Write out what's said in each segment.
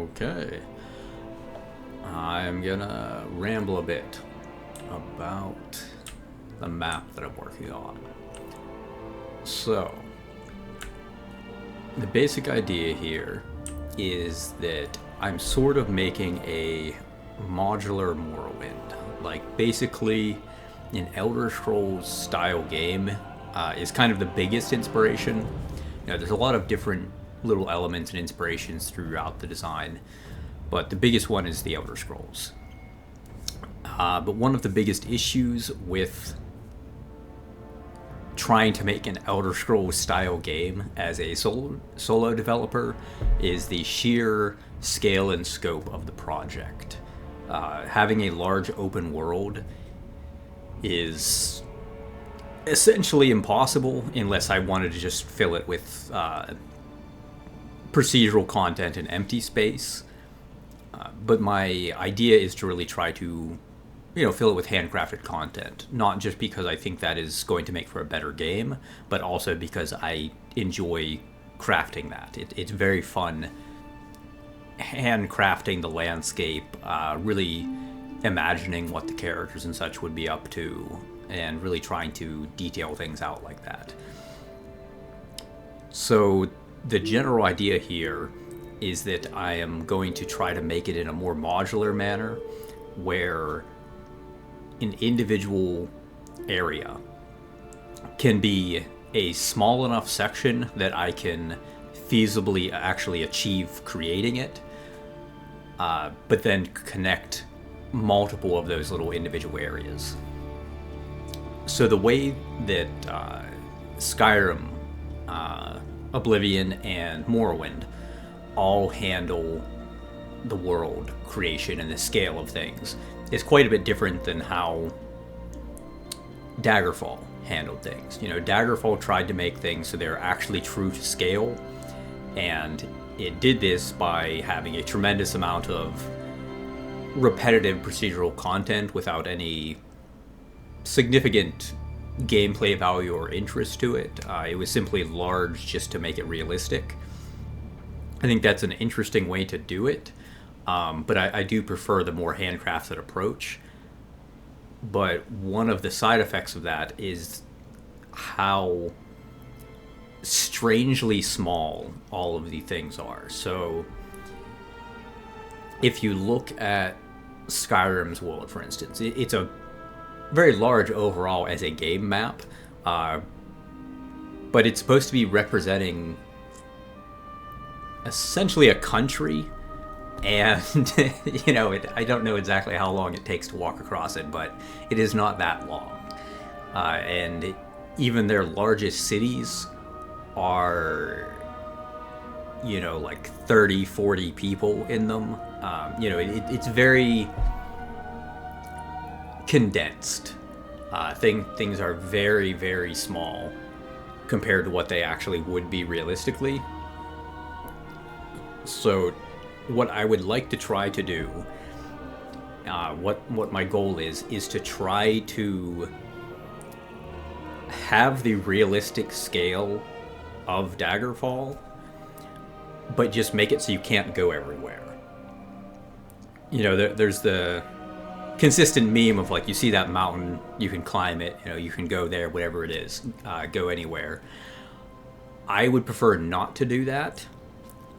Okay. I'm gonna ramble a bit about the map that I'm working on. So, the basic idea here is that I'm sort of making a modular Morrowind. Like, basically, an Elder Scrolls style game is kind of the biggest inspiration. There's a lot of different little elements and inspirations throughout the design, but the biggest one is the Elder Scrolls. But one of the biggest issues with trying to make an Elder Scrolls style game as a solo developer is the sheer scale and scope of the project. Having a large open world is essentially impossible unless I wanted to just fill it with procedural content and empty space. But my idea is to really try to fill it with handcrafted content, not just because I think that is going to make for a better game, but also because I enjoy crafting that. It's very fun handcrafting the landscape, really imagining what the characters and such would be up to, and really trying to detail things out like that. So the general idea here is that I am going to try to make it in a more modular manner, where an individual area can be a small enough section that I can feasibly actually achieve creating it, but then connect multiple of those little individual areas. So the way that Skyrim, Oblivion, and Morrowind all handle the world creation and the scale of things is quite a bit different than how Daggerfall handled things. Daggerfall tried to make things so they're actually true to scale, and it did this by having a tremendous amount of repetitive procedural content without any significant gameplay value or interest to it. It was simply large just to make it realistic. I think that's an interesting way to do it, but I do prefer the more handcrafted approach. But one of the side effects of that is how strangely small all of the things are. So if you look at Skyrim's world, for instance, it's a very large overall as a game map, but it's supposed to be representing essentially a country, and I don't know exactly how long it takes to walk across it, but it is not that long, and even their largest cities are like 30-40 people in them. It's very condensed. Things are very, very small compared to what they actually would be realistically. So what I would like to try to do, what my goal is to try to have the realistic scale of Daggerfall, but just make it so you can't go everywhere. There's the consistent meme of, like, you see that mountain, you can climb it, you can go there, whatever it is, go anywhere. I would prefer not to do that,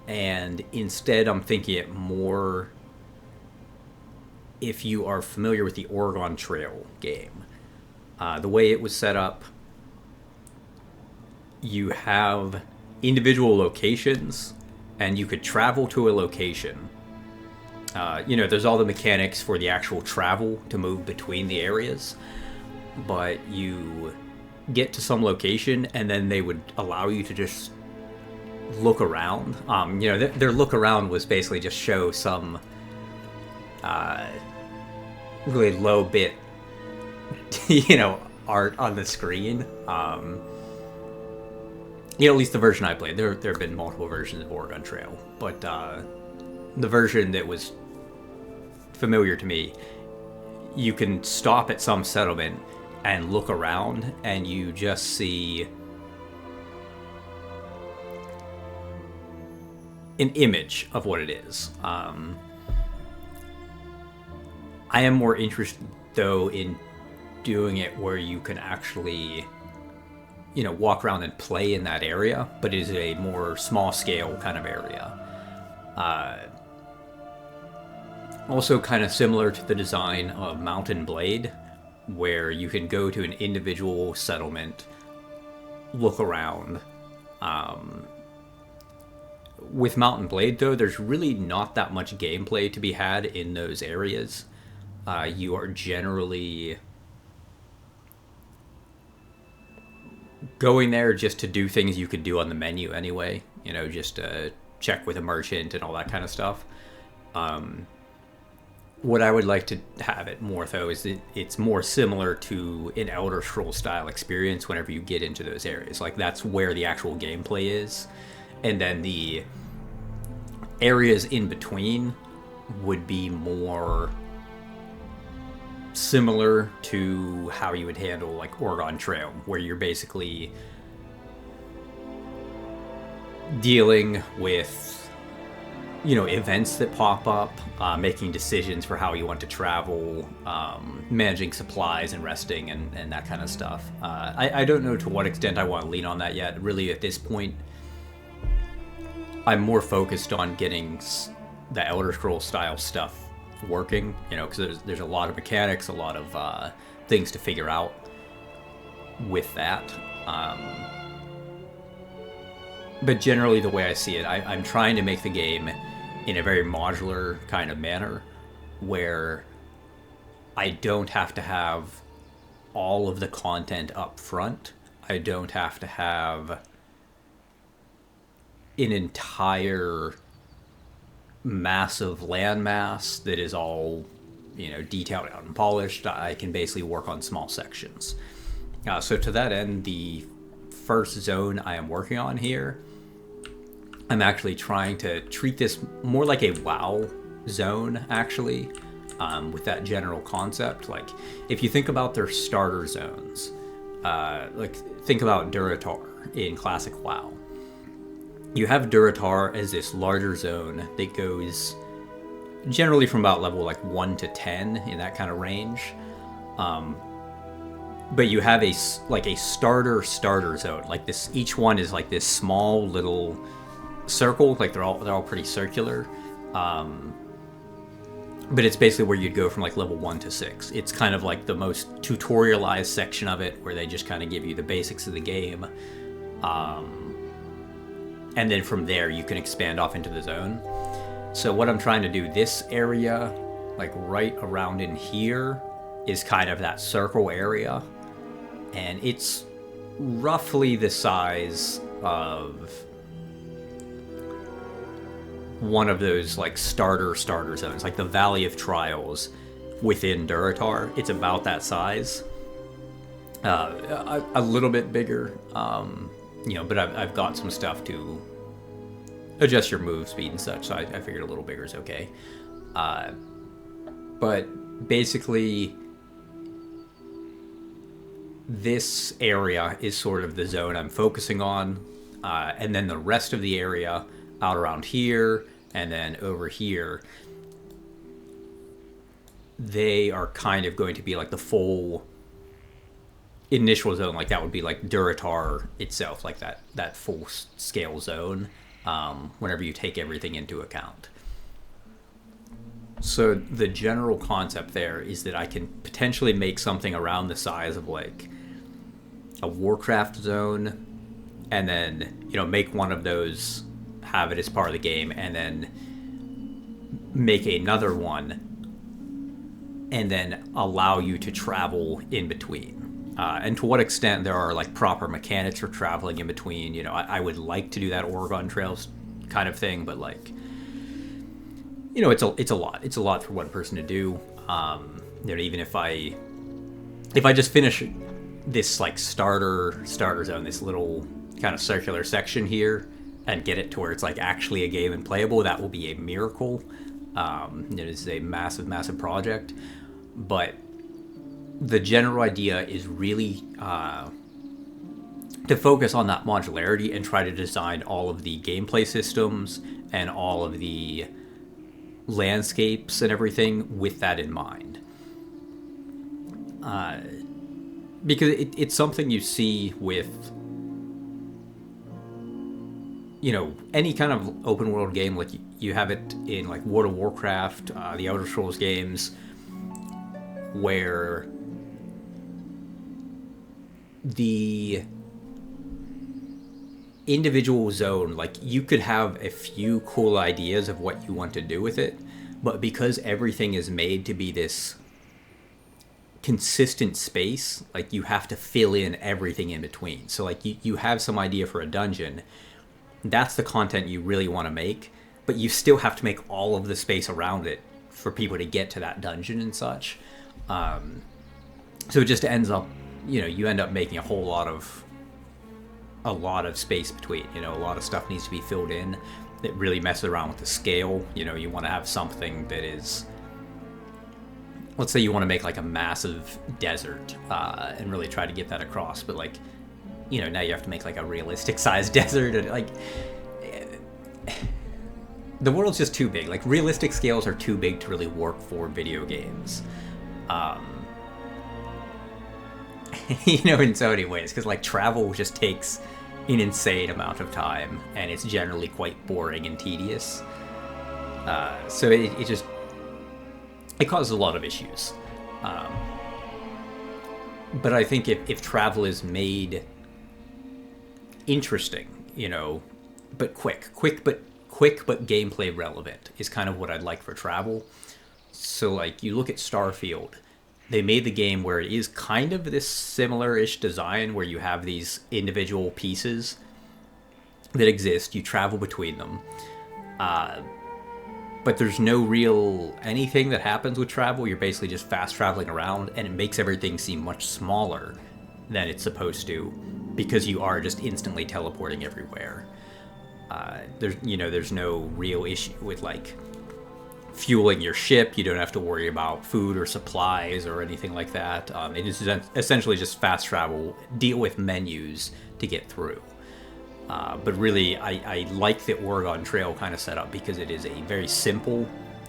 and instead I'm thinking it more, if you are familiar with the Oregon Trail game, the way it was set up, you have individual locations, and you could travel to a location. There's all the mechanics for the actual travel to move between the areas, but you get to some location and then they would allow you to just look around. Their look around was basically just show some really low bit, art on the screen. At least the version I played. There have been multiple versions of Oregon Trail, but the version that was familiar to me, you can stop at some settlement and look around, and you just see an image of what it is. I am more interested, though, in doing it where you can actually, walk around and play in that area, but it is a more small-scale kind of area. Also kind of similar to the design of Mountain Blade, where you can go to an individual settlement, look around. With Mountain Blade, though, there's really not that much gameplay to be had in those areas. You are generally going there just to do things you could do on the menu anyway. Just check with a merchant and all that kind of stuff. What I would like to have it more, though, is that it's more similar to an Elder Scrolls style experience whenever you get into those areas. Like, that's where the actual gameplay is. And then the areas in between would be more similar to how you would handle, like, Oregon Trail, where you're basically dealing with events that pop up, making decisions for how you want to travel, managing supplies and resting and that kind of stuff. I don't know to what extent I want to lean on that yet. Really, at this point, I'm more focused on getting the Elder Scrolls style stuff working, because there's a lot of mechanics, a lot of things to figure out with that. But generally, the way I see it, I'm trying to make the game in a very modular kind of manner, where I don't have to have all of the content up front. I don't have to have an entire massive landmass that is all, detailed out and polished. I can basically work on small sections. So to that end, the first zone I am working on here, I'm actually trying to treat this more like a WoW zone, actually, with that general concept. Like, if you think about their starter zones, like, think about Durotar in classic WoW. You have Durotar as this larger zone that goes generally from about level, like, 1 to 10, in that kind of range. But you have a starter zone. Like, this, each one is like this small little circle, like they're all pretty circular, but it's basically where you'd go from like level 1 to 6. It's kind of like the most tutorialized section of it, where they just kind of give you the basics of the game, and then from there you can expand off into the zone. So what I'm trying to do, this area, like right around in here, is kind of that circle area, and it's roughly the size of one of those like starter zones, like the Valley of Trials within Durotar. It's about that size, a little bit bigger, but I've got some stuff to adjust your move speed and such, so I figured a little bigger is okay. But basically, this area is sort of the zone I'm focusing on, and then the rest of the area out around here and then over here, they are kind of going to be like the full initial zone. Like, that would be like Durotar itself, like that full scale zone, whenever you take everything into account. So the general concept there is that I can potentially make something around the size of like a Warcraft zone, and then, make one of those, have it as part of the game, and then make another one, and then allow you to travel in between. And to what extent there are like proper mechanics for traveling in between, I would like to do that Oregon Trails kind of thing, but like, it's a lot for one person to do. Even if I just finish this like starter zone, this little kind of circular section here, and get it to where it's like actually a game and playable, that will be a miracle. It is a massive project, but the general idea is really to focus on that modularity and try to design all of the gameplay systems and all of the landscapes and everything with that in mind. Because it's something you see with, any kind of open world game. Like you have it in like World of Warcraft, the Elder Scrolls games, where the individual zone, like you could have a few cool ideas of what you want to do with it, but because everything is made to be this consistent space, like you have to fill in everything in between. So like you have some idea for a dungeon, that's the content you really want to make, but you still have to make all of the space around it for people to get to that dungeon and such. So it just ends up, you end up making a lot of space between. A lot of stuff needs to be filled in. It really messes around with the scale. You want to have something that is, let's say you want to make like a massive desert, and really try to get that across, but like, now you have to make like a realistic sized desert, and like the world's just too big. Like realistic scales are too big to really work for video games. In so many ways, because like travel just takes an insane amount of time, and it's generally quite boring and tedious. So it causes a lot of issues. But I think if travel is made interesting, but quick but gameplay relevant is kind of what I'd like for travel. So like you look at Starfield, they made the game where it is kind of this similar-ish design where you have these individual pieces that exist, you travel between them, but there's no real anything that happens with travel. You're basically just fast traveling around, and it makes everything seem much smaller than it's supposed to, because you are just instantly teleporting everywhere. There's no real issue with like fueling your ship. You don't have to worry about food or supplies or anything like that. It is essentially just fast travel, deal with menus to get through. But really, I like the Oregon Trail kind of setup because it is a very simple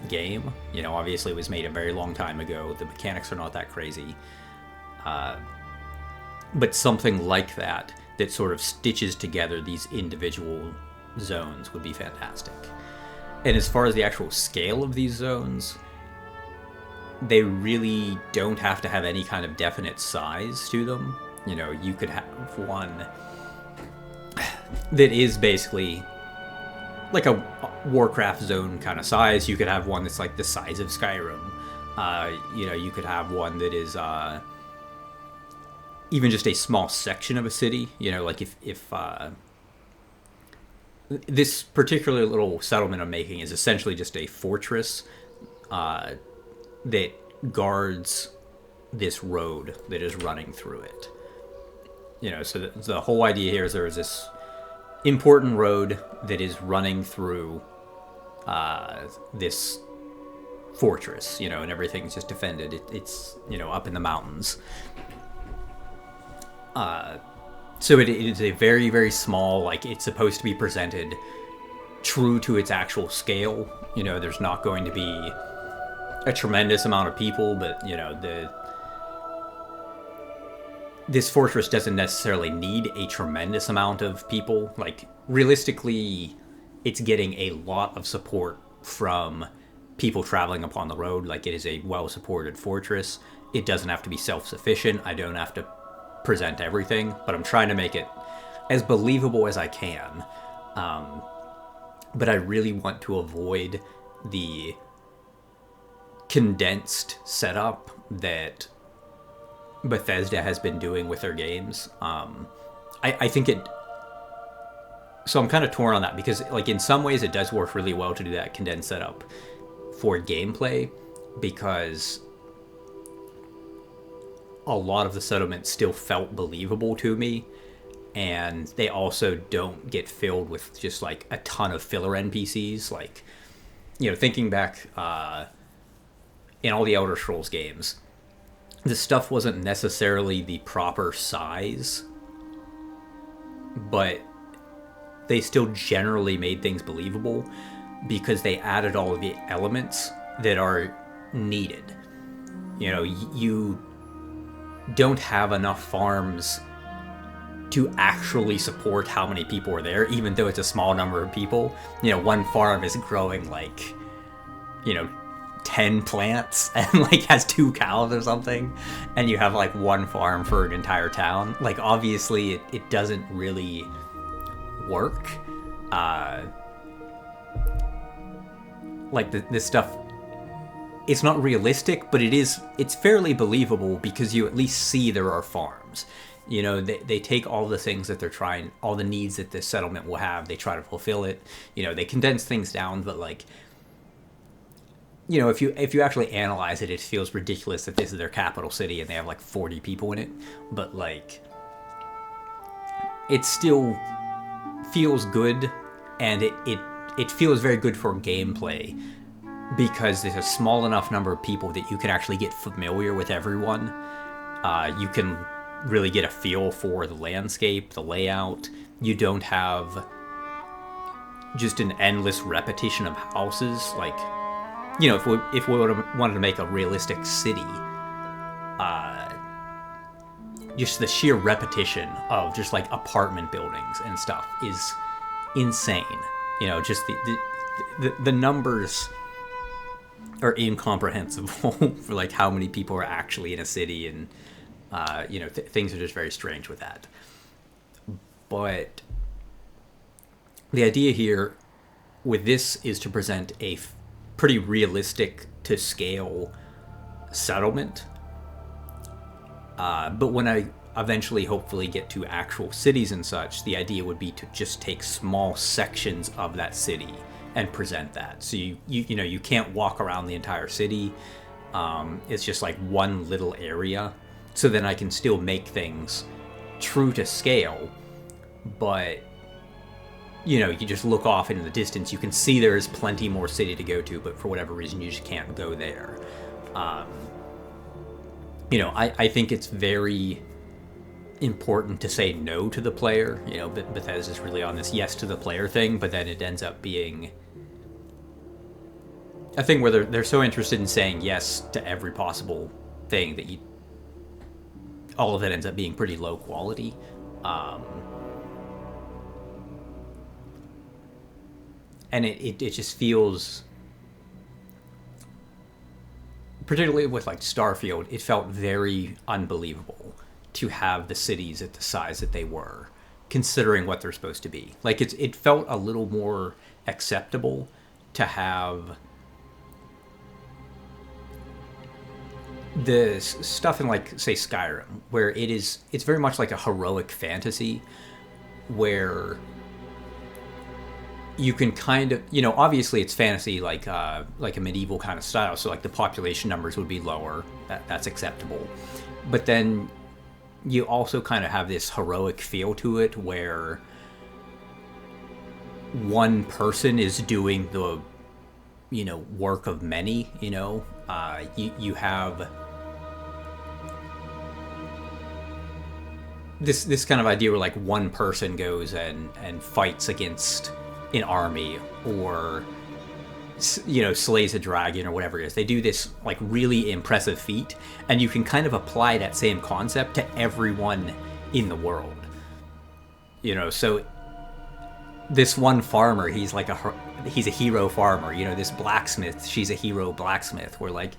game. Obviously it was made a very long time ago. The mechanics are not that crazy. But something like that sort of stitches together these individual zones would be fantastic. And as far as the actual scale of these zones, they really don't have to have any kind of definite size to them. You could have one that is basically like a Warcraft zone kind of size. You could have one that's like the size of Skyrim. You could have one that is even just a small section of a city. Like if this particular little settlement I'm making is essentially just a fortress that guards this road that is running through it. So the whole idea here is there is this important road that is running through this fortress, and everything's just defended. It's up in the mountains. So it is a very, very small, like it's supposed to be presented true to its actual scale. There's not going to be a tremendous amount of people, but this fortress doesn't necessarily need a tremendous amount of people. Like realistically, it's getting a lot of support from people traveling upon the road. Like it is a well-supported fortress. It doesn't have to be self-sufficient. I don't have to present everything, but I'm trying to make it as believable as I can. But I really want to avoid the condensed setup that Bethesda has been doing with their games. I think it... So I'm kind of torn on that, because like in some ways it does work really well to do that condensed setup for gameplay, because a lot of the settlements still felt believable to me, and they also don't get filled with just like a ton of filler NPCs. Like, thinking back in all the Elder Scrolls games, the stuff wasn't necessarily the proper size but they still generally made things believable because they added all of the elements that are needed. You know, you don't have enough farms to actually support how many people are there, even though it's a small number of people. You know, one farm is growing like, 10 plants and like has 2 cows or something, and you have like one farm for an entire town. Like, obviously it doesn't really work. Like this stuff, it's not realistic, but it's fairly believable because you at least see there are farms. You know, they take all the things that they're trying, all the needs that this settlement will have, they try to fulfill it. You know, they condense things down, but like, you know, if you actually analyze it, it feels ridiculous that this is their capital city and they have like 40 people in it. But like, it still feels good, and it feels very good for gameplay because there's a small enough number of people that you can actually get familiar with everyone. You can really get a feel for the landscape, the layout. You don't have just an endless repetition of houses. Like, you know, if we wanted to make a realistic city, just the sheer repetition of just like apartment buildings and stuff is insane. You know, just the numbers are incomprehensible for like how many people are actually in a city, and things are just very strange with that. But the idea here with this is to present a pretty realistic to scale settlement. But when I eventually hopefully get to actual cities and such, the idea would be to just take small sections of that city and present that. So you can't walk around the entire city. It's just like one little area. So then I can still make things true to scale, but you just look off in the distance, you can see there is plenty more city to go to, but for whatever reason you just can't go there. I think it's very important to say no to the player. You know, Bethesda's really on this yes to the player thing, but then it ends up being a thing where they're so interested in saying yes to every possible thing that all of it ends up being pretty low quality. And it just feels, particularly with like Starfield, it felt very unbelievable to have the cities at the size that they were, considering what they're supposed to be. Like, it felt a little more acceptable to have the stuff in, like, say, Skyrim, where it's very much like a heroic fantasy, where you can kind of, obviously it's fantasy like a medieval kind of style, so like the population numbers would be lower. That's acceptable. But then you also kind of have this heroic feel to it, where one person is doing the, work of many. You have this kind of idea where like one person goes and fights against an army, or slays a dragon or whatever it is. They do this like really impressive feat, and you can kind of apply that same concept to everyone in the world. So this one farmer, he's a hero farmer. This blacksmith, she's a hero blacksmith, where like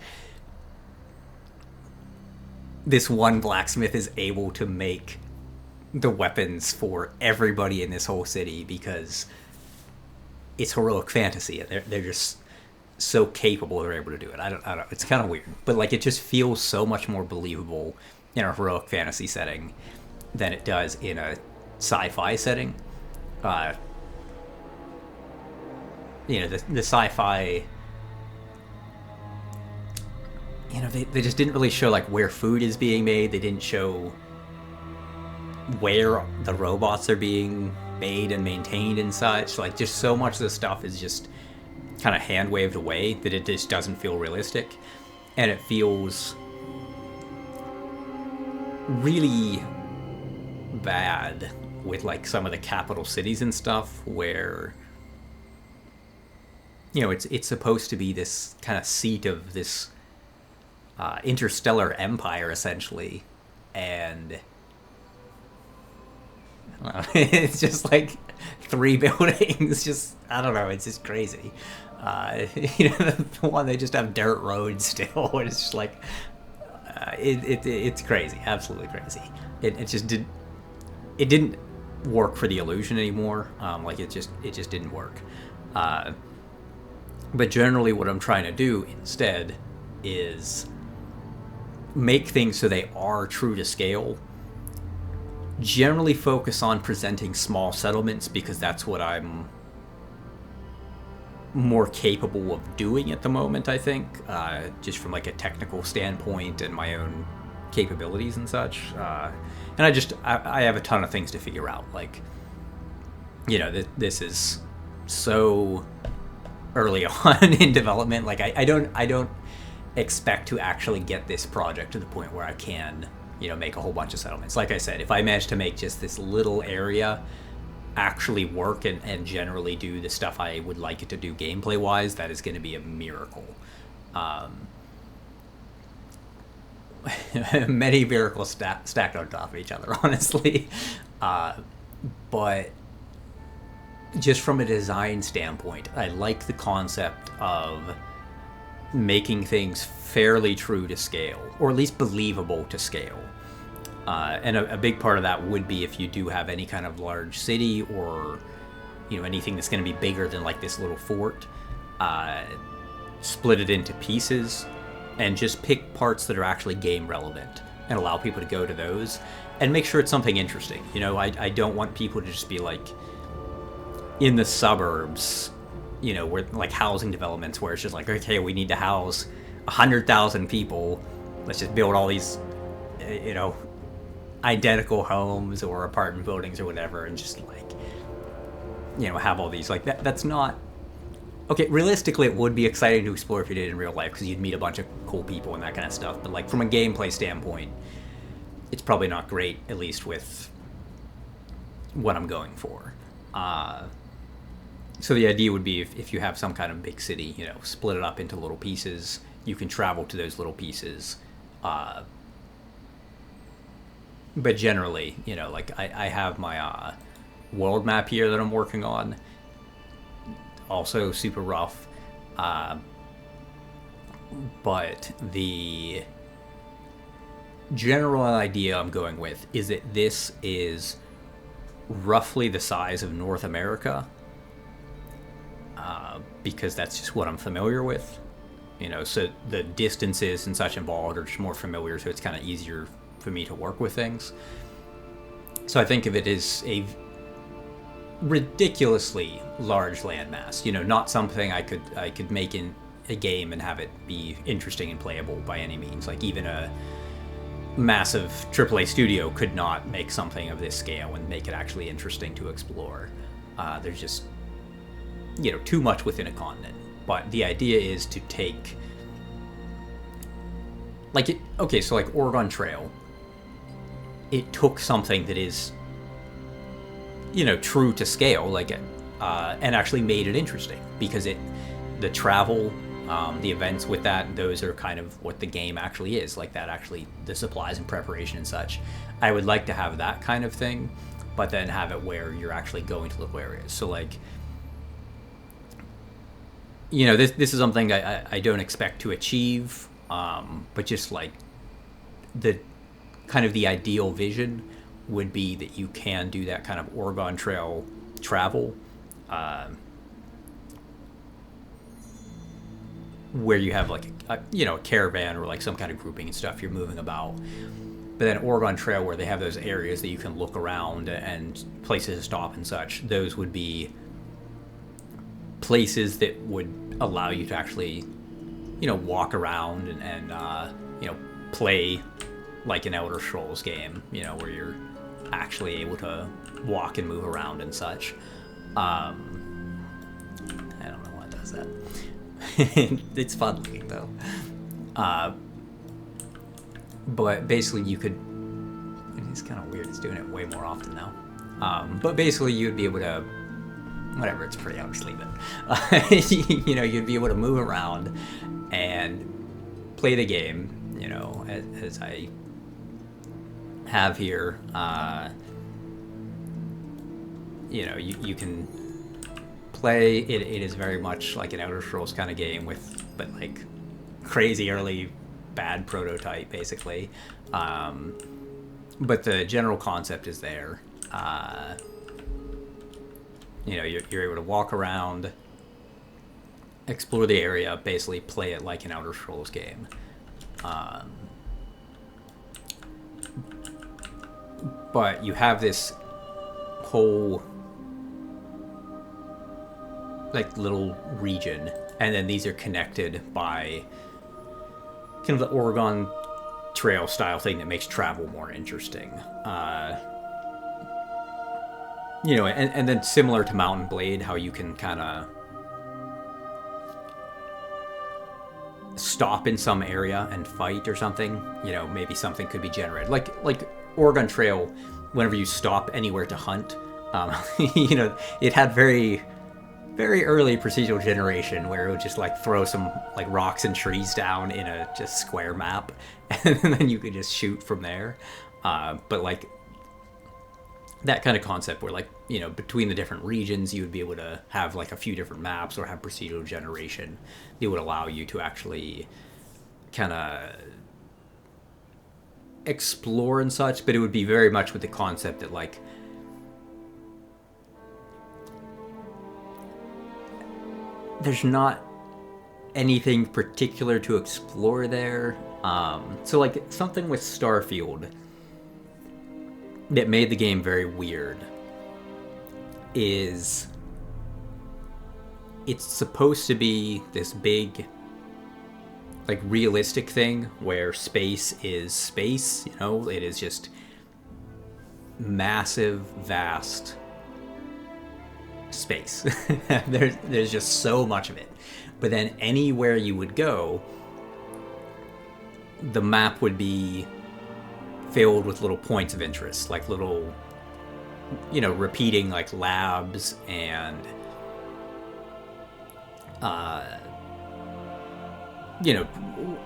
this one blacksmith is able to make the weapons for everybody in this whole city because it's heroic fantasy. They're just so capable they're able to do it. I don't know. It's kind of weird, but like it just feels so much more believable in a heroic fantasy setting than it does in a sci-fi setting. The sci-fi, they just didn't really show like where food is being made. They didn't show where the robots are being made and maintained and such. Like, just so much of the stuff is just kind of hand waved away that it just doesn't feel realistic, and it feels really bad with like some of the capital cities and stuff, where it's supposed to be this kind of seat of this interstellar empire essentially, and I don't know, it's just like 3 buildings. Just, I don't know. It's just crazy. The one they just have dirt roads still. It's just like it's crazy, absolutely crazy. It just didn't work for the illusion anymore. Like it just didn't work. But generally, what I'm trying to do instead is make things so they are true to scale. Generally focus on presenting small settlements because that's what I'm more capable of doing at the moment, I think, just from like a technical standpoint and my own capabilities and such. And I have a ton of things to figure out. Like, this is so early on in development. Like, I don't expect to actually get this project to the point where I can, make a whole bunch of settlements. Like I said, if I manage to make just this little area actually work and generally do the stuff I would like it to do gameplay wise, that is going to be a miracle. Many miracles stacked on top of each other, honestly. But just from a design standpoint, I like the concept of making things fairly true to scale, or at least believable to scale. And a big part of that would be if you do have any kind of large city or anything that's going to be bigger than like this little fort, split it into pieces and just pick parts that are actually game relevant and allow people to go to those and make sure it's something interesting. I don't want people to just be like in the suburbs, where like housing developments where it's just like, okay, we need to house 100,000 people. Let's just build all these, identical homes or apartment buildings or whatever, and just like, have all these like that. That's not okay. Realistically, it would be exciting to explore if you did it in real life because you'd meet a bunch of cool people and that kind of stuff. But like from a gameplay standpoint, it's probably not great, at least with what I'm going for. So the idea would be if you have some kind of big city, split it up into little pieces. You can travel to those little pieces. But generally, like I have my world map here that I'm working on. Also super rough. But the general idea I'm going with is that this is roughly the size of North America. Because that's just what I'm familiar with. So the distances and such involved are just more familiar, so it's kind of easier for me to work with things. So I think of it as a ridiculously large landmass. Not something I could make in a game and have it be interesting and playable by any means. Like even a massive AAA studio could not make something of this scale and make it actually interesting to explore. There's just too much within a continent. But the idea is to take so like Oregon Trail, it took something that is true to scale, like it and actually made it interesting because the travel, the events with that, those are kind of what the game actually is, like that actually, the supplies and preparation and such. I would like to have that kind of thing, but then have it where you're actually going to local areas. So like, this is something I don't expect to achieve, but just like the kind of the ideal vision would be that you can do that kind of Oregon Trail travel, where you have like a caravan or like some kind of grouping and stuff, you're moving about. But then Oregon Trail, where they have those areas that you can look around and places to stop and such, those would be places that would allow you to actually, walk around and play like an Elder Scrolls game, where you're actually able to walk and move around and such. I don't know what does that. It's fun looking though. But basically you could, it's kind of weird, it's doing it way more often now. But basically, you'd be able to, whatever, it's pretty, I'll just leave it. You'd be able to move around and play the game, as I have here. You can play it. It is very much like an Elder Scrolls kind of game but like crazy early bad prototype, basically. But the general concept is there. You're able to walk around, explore the area, basically play it like an Elder Scrolls game. But you have this whole like little region, and then these are connected by kind of the Oregon Trail style thing that makes travel more interesting. And then similar to Mountain Blade, how you can kind of stop in some area and fight or something. Maybe something could be generated. Like Oregon Trail, whenever you stop anywhere to hunt, it had very, very early procedural generation where it would just like throw some like rocks and trees down in a just square map, and then you could just shoot from there. But like that kind of concept where like, between the different regions, you would be able to have like a few different maps or have procedural generation. It would allow you to actually kind of explore and such, but it would be very much with the concept that like there's not anything particular to explore there. So like something with Starfield that made the game very weird is it's supposed to be this big like realistic thing where space is space, it is just massive, vast space. There's just so much of it. But then anywhere you would go, the map would be filled with little points of interest, like little, repeating like labs and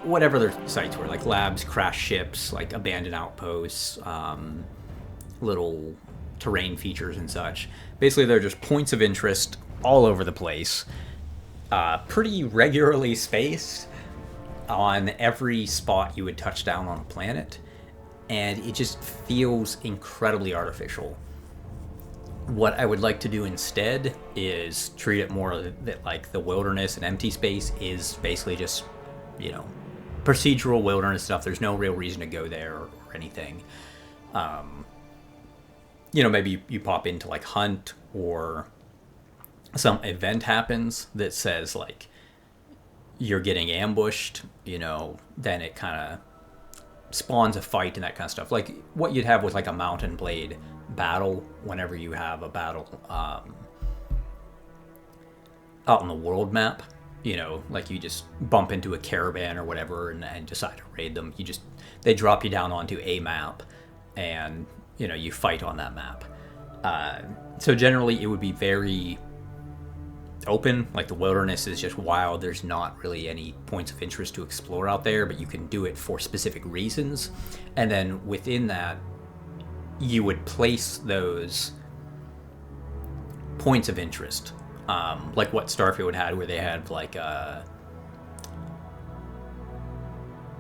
whatever their sites were, like labs, crash ships, like abandoned outposts, little terrain features and such. Basically, they're just points of interest all over the place, pretty regularly spaced on every spot you would touch down on a planet, and it just feels incredibly artificial. What I would like to do instead is treat it more that like the wilderness and empty space is basically just, procedural wilderness stuff. There's no real reason to go there or anything. Maybe you pop into like hunt, or some event happens that says like you're getting ambushed, then it kind of spawns a fight and that kind of stuff. Like what you'd have with like a Mountain Blade battle, whenever you have a battle out on the world map, like you just bump into a caravan or whatever and decide to raid them. They drop you down onto a map and, you fight on that map. So generally it would be very open, like the wilderness is just wild. There's not really any points of interest to explore out there, but you can do it for specific reasons. And then within that, you would place those points of interest, like what Starfield had, where they had like an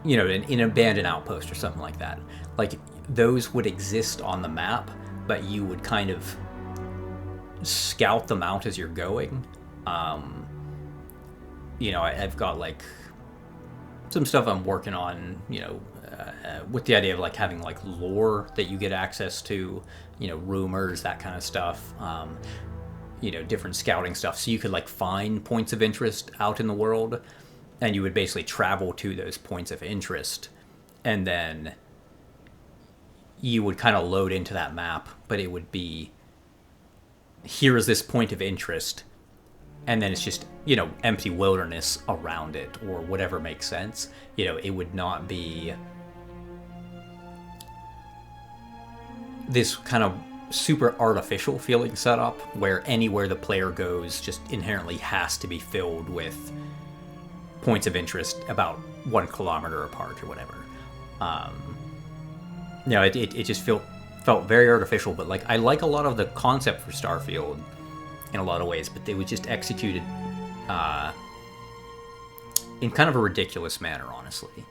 abandoned outpost or something like that. Like those would exist on the map, but you would kind of scout them out as you're going. I've got like some stuff I'm working on, with the idea of like having like lore that you get access to, rumors, that kind of stuff, different scouting stuff. So you could like find points of interest out in the world, and you would basically travel to those points of interest, and then you would kind of load into that map, but it would be, here is this point of interest, and then it's just, empty wilderness around it, or whatever makes sense. It would not be this kind of super artificial feeling setup where anywhere the player goes just inherently has to be filled with points of interest about 1 kilometer apart or whatever. It just felt very artificial, but like I like a lot of the concept for Starfield in a lot of ways, but they were just executed in kind of a ridiculous manner, honestly.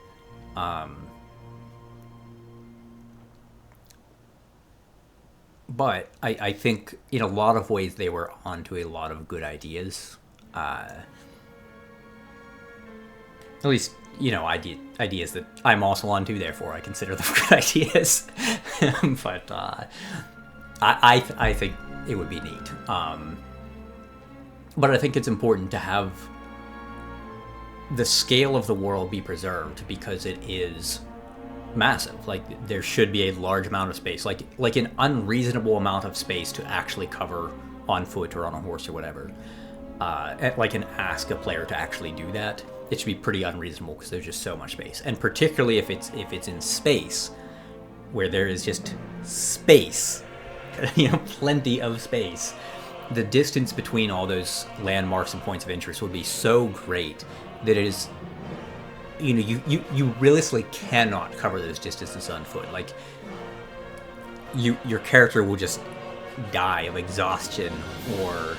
But I think in a lot of ways they were onto a lot of good ideas. At least, ideas that I'm also onto, therefore I consider them good ideas. But I think it would be neat. But I think it's important to have the scale of the world be preserved because it is massive. Like, there should be a large amount of space, like an unreasonable amount of space to actually cover on foot or on a horse or whatever. And ask a player to actually do that. It should be pretty unreasonable because there's just so much space, and particularly if it's in space, where there is just space, plenty of space. The distance between all those landmarks and points of interest would be so great that it is, you realistically cannot cover those distances on foot. Like, your character will just die of exhaustion or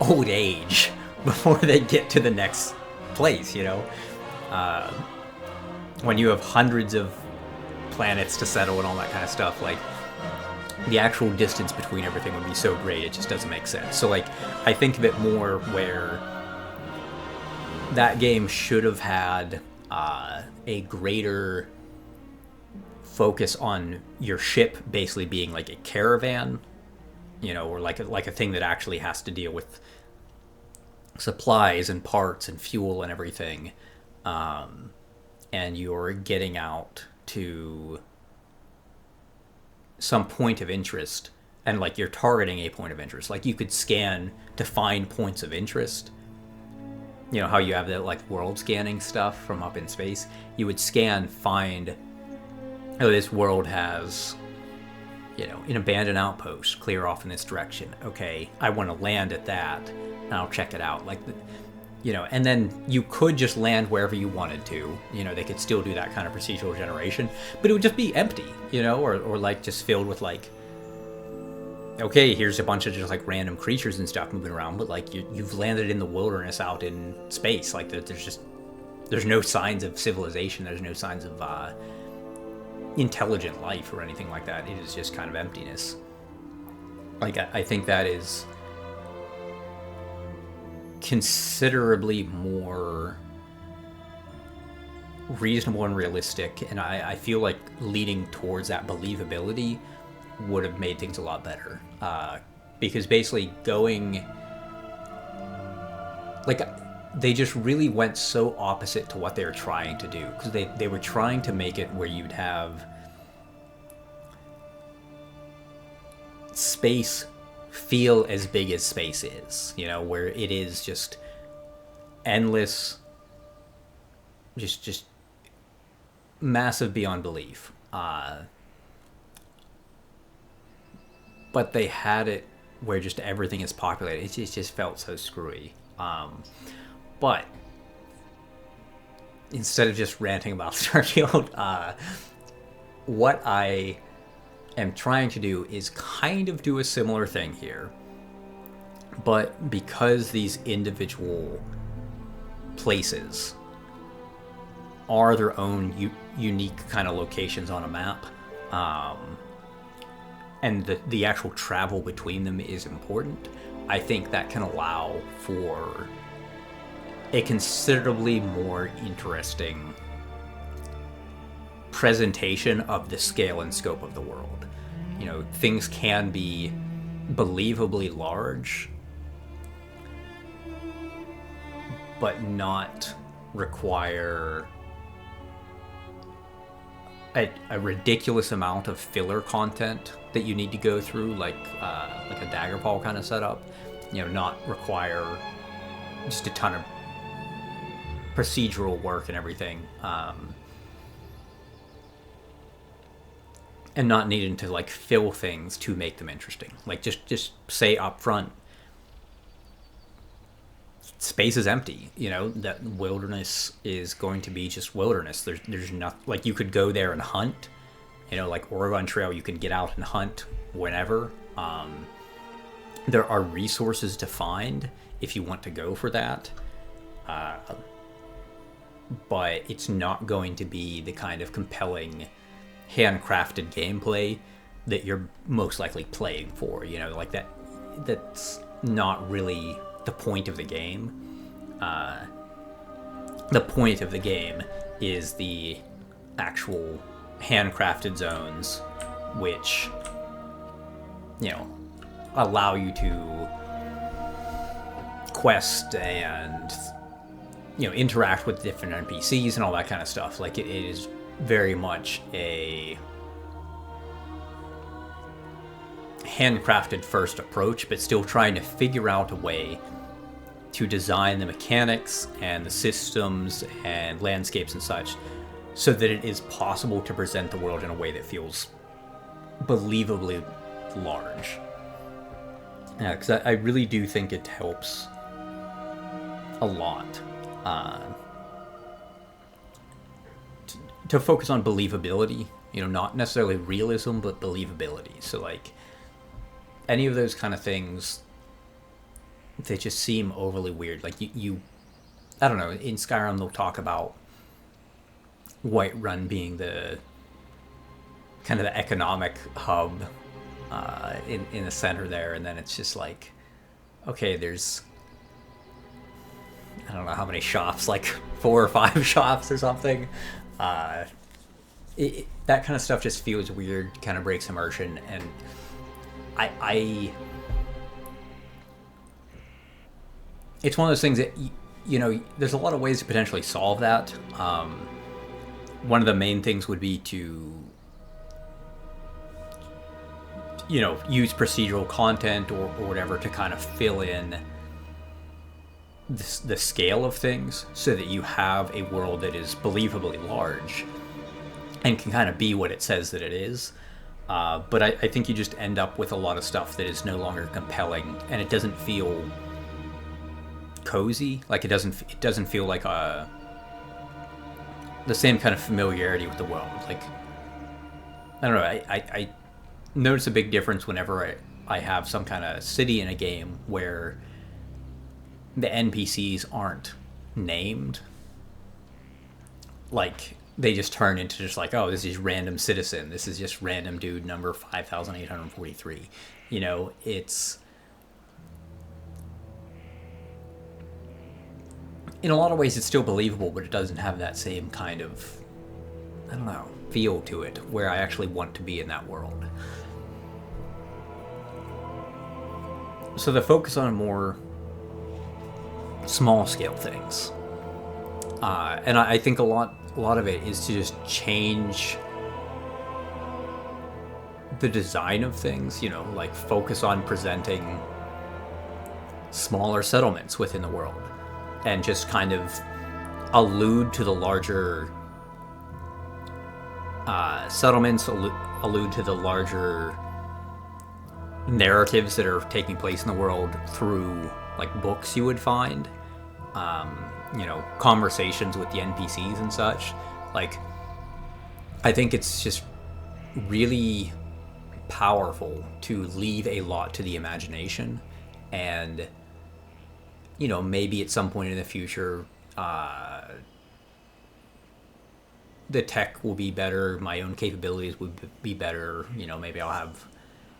old age before they get to the next place, when you have hundreds of planets to settle and all that kind of stuff. Like, the actual distance between everything would be so great, it just doesn't make sense. So, like, I think of it more where that game should have had a greater focus on your ship basically being like a caravan, or like a thing that actually has to deal with supplies and parts and fuel and everything, and you're getting out to some point of interest, and like you're targeting a point of interest. Like, you could scan to find points of interest. How you have that like world scanning stuff from up in space. You would scan, find, this world has, an abandoned outpost clear off in this direction. Okay, I want to land at that, and I'll check it out. Like, and then you could just land wherever you wanted to. They could still do that kind of procedural generation, but it would just be empty, or like just filled with like, okay, here's a bunch of just like random creatures and stuff moving around, but like you've landed in the wilderness out in space. Like, there's no signs of civilization. There's no signs of intelligent life or anything like that. It is just kind of emptiness. Like, I think that is considerably more reasonable and realistic, and I feel like leading towards that believability would have made things a lot better, because basically going, like, they just really went so opposite to what they were trying to do, because they were trying to make it where you'd have space feel as big as space is, where it is just endless, just massive beyond belief. But they had it where just everything is populated. It just felt so screwy. But instead of just ranting about Starfield, what I am trying to do is kind of do a similar thing here. But because these individual places are their own unique kind of locations on a map, and the actual travel between them is important, I think that can allow for a considerably more interesting presentation of the scale and scope of the world. Things can be believably large, but not require a ridiculous amount of filler content that you need to go through, like a Daggerfall kind of setup. Not require just a ton of procedural work and everything. and not needing to like fill things to make them interesting. Like just say up front, space is empty. You know, that wilderness is going to be just wilderness. There's nothing, like you could go there and hunt. You know, like Oregon Trail, you can get out and hunt whenever. There are resources to find if you want to go for that. But it's not going to be the kind of compelling, handcrafted gameplay that you're most likely playing for. You know, like that's not really the point of the game. The point of the game is the actual handcrafted zones, which, you know, allow you to quest and, you know, interact with different NPCs and all that kind of stuff. Like it is very much a handcrafted first approach, but still trying to figure out a way to design the mechanics and the systems and landscapes and such so that it is possible to present the world in a way that feels believably large. Yeah, because I really do think it helps a lot to focus on believability, you know, not necessarily realism, but believability. So, like, any of those kind of things, they just seem overly weird. Like, you I don't know, in Skyrim they'll talk about Whiterun being the kind of the economic hub in the center there, and then it's just like, okay, there's, I don't know how many shops, like 4 or 5 shops or something. That kind of stuff just feels weird, kind of breaks immersion, and I it's one of those things that, you know, there's a lot of ways to potentially solve that. One of the main things would be to, you know, use procedural content or whatever to kind of fill in the scale of things so that you have a world that is believably large and can kind of be what it says that it is. But I think you just end up with a lot of stuff that is no longer compelling, and it doesn't feel cozy. Like it doesn't feel like the same kind of familiarity with the world. Like, I don't know, I notice a big difference whenever I have some kind of city in a game where the NPCs aren't named. Like, they just turn into just like, oh, this is random citizen, this is just random dude number 5843. You know, it's, in a lot of ways it's still believable, but it doesn't have that same kind of, I don't know, feel to it where I actually want to be in that world. So the focus on more small scale things, and I think a lot of it is to just change the design of things. You know, like focus on presenting smaller settlements within the world, and just kind of allude to the larger settlements, allude to the larger narratives that are taking place in the world through like books you would find, you know, conversations with the NPCs and such. Like, I think it's just really powerful to leave a lot to the imagination, and, you know, maybe at some point in the future the tech will be better, my own capabilities would be better, you know, maybe I'll have,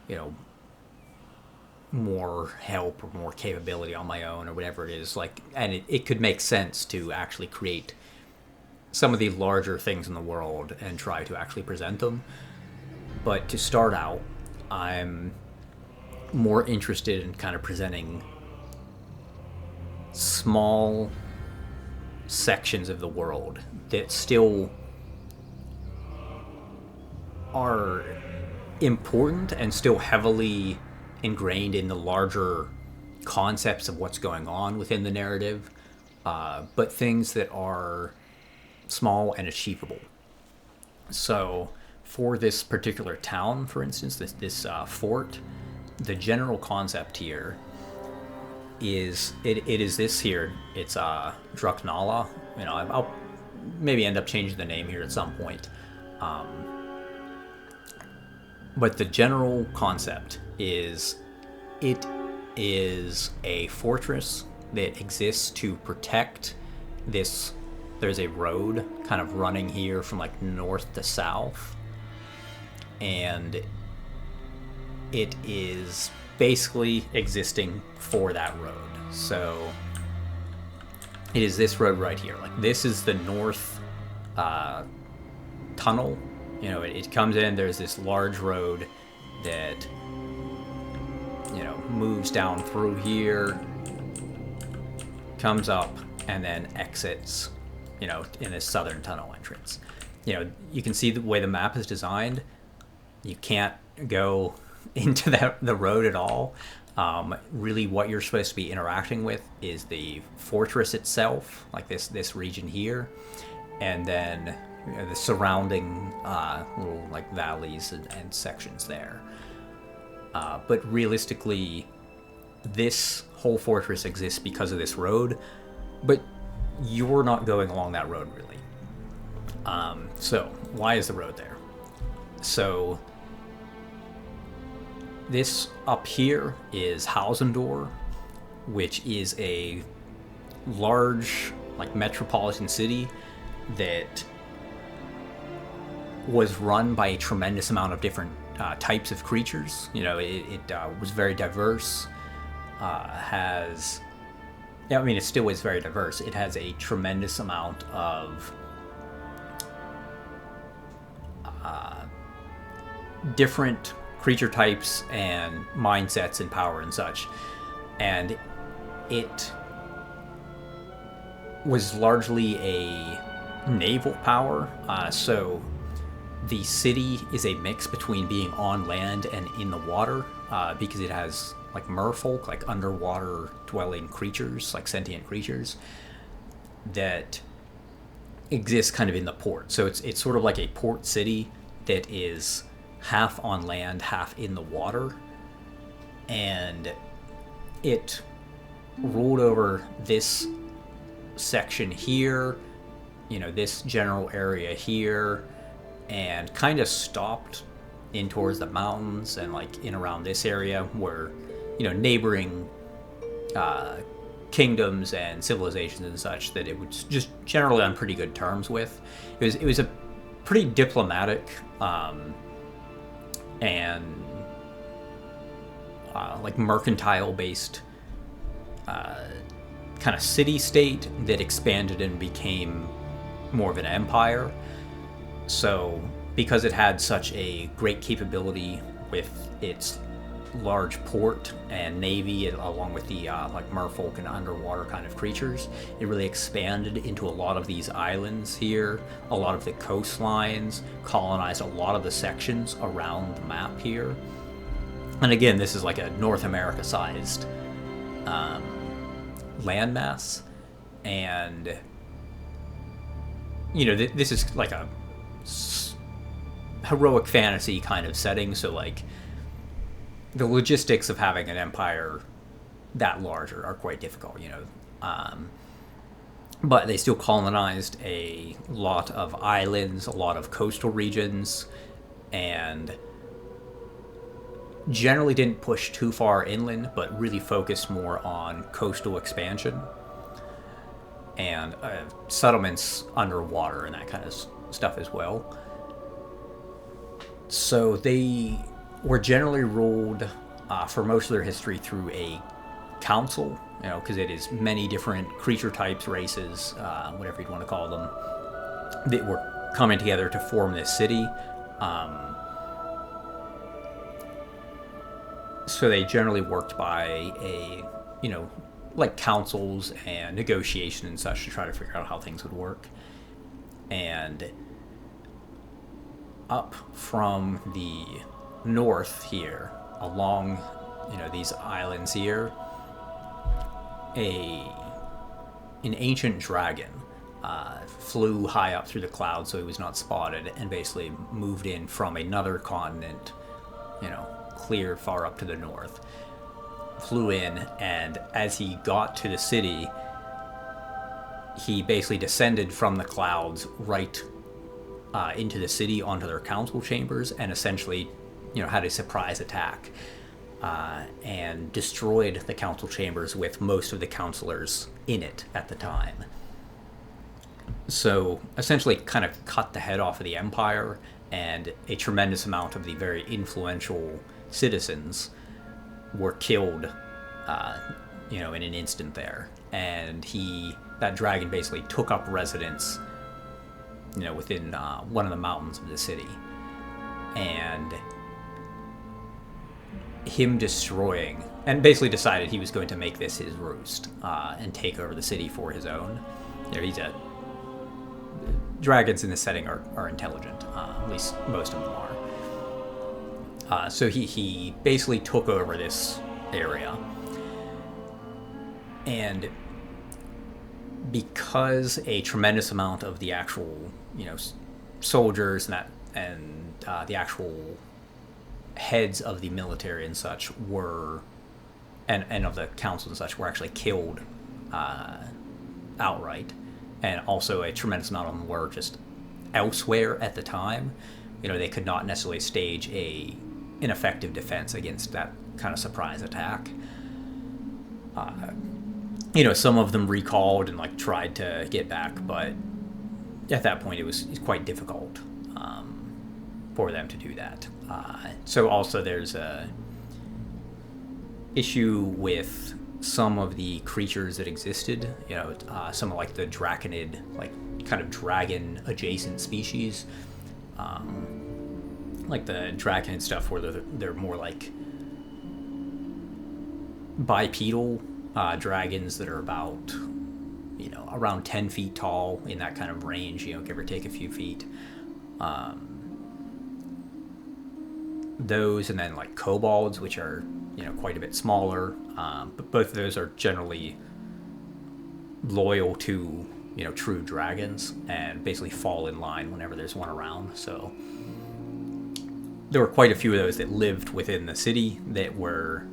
you know, more help or more capability on my own or whatever it is, like, and it could make sense to actually create some of the larger things in the world and try to actually present them. But to start out, I'm more interested in kind of presenting small sections of the world that still are important and still heavily ingrained in the larger concepts of what's going on within the narrative, but things that are small and achievable. So, for this particular town, for instance, this fort, the general concept here is it is this here. It's Draknala. You know, I'll maybe end up changing the name here at some point. But the general concept is it is a fortress that exists to protect this. There's a road kind of running here from like north to south, and it is basically existing for that road. So it is this road right here. Like this is the north tunnel. You know, it comes in, there's this large road that, you know, moves down through here, comes up, and then exits, you know, in this southern tunnel entrance. You know, you can see the way the map is designed. You can't go into the road at all. Really what you're supposed to be interacting with is the fortress itself, like this region here, and then the surrounding little like valleys and sections there. But realistically, this whole fortress exists because of this road, but you're not going along that road really. So why is the road there? So this up here is Hausendor, which is a large like metropolitan city that was run by a tremendous amount of different types of creatures. You know, it was very diverse. I mean, it still is very diverse. It has a tremendous amount of different creature types and mindsets and power and such. And it was largely a naval power. So the city is a mix between being on land and in the water, because it has like merfolk, like underwater dwelling creatures, like sentient creatures that exist kind of in the port. So it's sort of like a port city that is half on land, half in the water, and it ruled over this section here, you know, this general area here, and kind of stopped in towards the mountains and like in around this area where, you know, neighboring kingdoms and civilizations and such that it was just generally on pretty good terms with. It was a pretty diplomatic and like mercantile based kind of city state that expanded and became more of an empire. So because it had such a great capability with its large port and navy, along with the like merfolk and underwater kind of creatures, it really expanded into a lot of these islands here, a lot of the coastlines, colonized a lot of the sections around the map here. And again, this is like a North America sized landmass, and you know, this is like a heroic fantasy kind of setting, so like the logistics of having an empire that large are quite difficult, you know. But they still colonized a lot of islands, a lot of coastal regions, and generally didn't push too far inland, but really focused more on coastal expansion and settlements underwater and that kind of stuff as well. So they were generally ruled for most of their history through a council, you know, because it is many different creature types, races, whatever you'd want to call them, that were coming together to form this city. So they generally worked by a, you know, like councils and negotiation and such to try to figure out how things would work. And up from the north here, along, you know, these islands here, an ancient dragon flew high up through the clouds so he was not spotted, and basically moved in from another continent, clear far up to the north. Flew in, and as he got to the city, he basically descended from the clouds right into the city onto their council chambers, and essentially, had a surprise attack and destroyed the council chambers with most of the councilors in it at the time. So essentially kind of cut the head off of the empire, and a tremendous amount of the very influential citizens were killed, in an instant there. And that dragon basically took up residence, within one of the mountains of the city. And him destroying, and basically decided he was going to make this his roost, and take over the city for his own. Dragons in this setting are intelligent, at least most of them are. So he basically took over this area, and because a tremendous amount of the actual soldiers and the actual heads of the military and such were, and of the council and such, were actually killed outright, and also a tremendous amount of them were just elsewhere at the time. They could not necessarily stage an effective defense against that kind of surprise attack. Some of them recalled and tried to get back, but at that point it was quite difficult for them to do that. So also there's a issue with some of the creatures that existed. Some of the draconid, kind of dragon adjacent species, the draconid stuff where they're more like bipedal dragons that are about around 10 feet tall, in that kind of range, give or take a few feet. Those, and then kobolds, which are quite a bit smaller, but both of those are generally loyal to true dragons, and basically fall in line whenever there's one around. So there were quite a few of those that lived within the city that were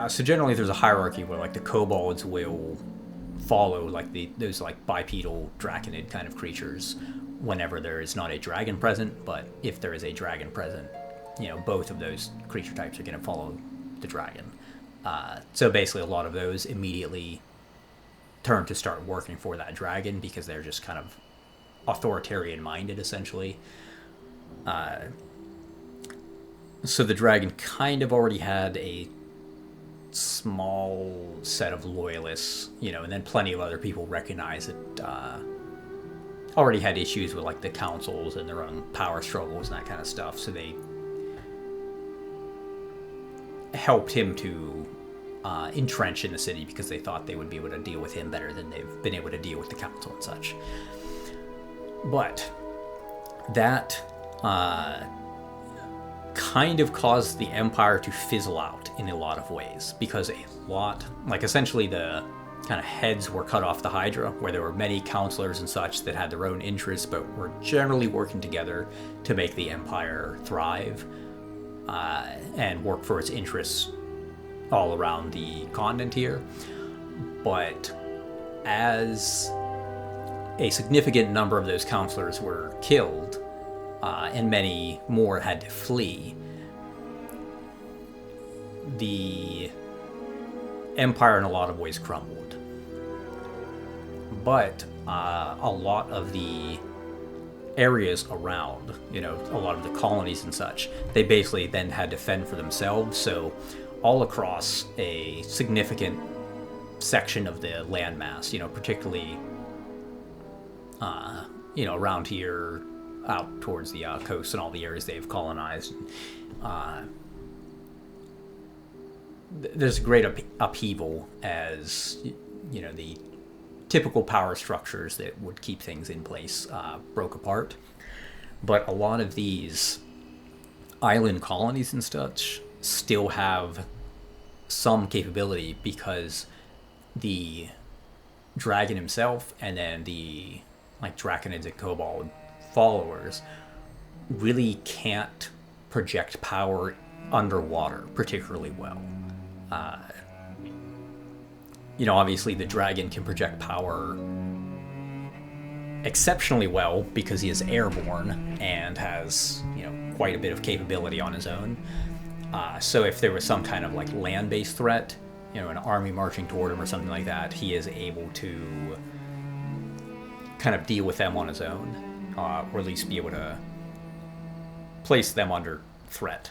so generally there's a hierarchy where the kobolds will follow those bipedal draconid kind of creatures whenever there is not a dragon present. But if there is a dragon present, both of those creature types are going to follow the dragon. So basically a lot of those immediately turn to start working for that dragon, because they're just kind of authoritarian minded, essentially. So the dragon kind of already had a small set of loyalists, and then plenty of other people recognize it, already had issues with the councils and their own power struggles and that kind of stuff. So they helped him to entrench in the city, because they thought they would be able to deal with him better than they've been able to deal with the council and such. But that kind of caused the empire to fizzle out in a lot of ways, because essentially the kind of heads were cut off the Hydra, where there were many counselors and such that had their own interests, but were generally working together to make the empire thrive, and work for its interests all around the continent here. But as a significant number of those counselors were killed, and many more had to flee, the empire in a lot of ways crumbled. But a lot of the areas around, a lot of the colonies and such, they basically then had to fend for themselves. So all across a significant section of the landmass, particularly around here, out towards the coast and all the areas they've colonized, there's great upheaval as the typical power structures that would keep things in place broke apart. But a lot of these island colonies and such still have some capability, because the dragon himself and then the Draconids and Kobold followers really can't project power underwater particularly well. Obviously the dragon can project power exceptionally well because he is airborne and has, quite a bit of capability on his own. So if there was some kind of land-based threat, an army marching toward him or something like that, he is able to kind of deal with them on his own, or at least be able to place them under threat.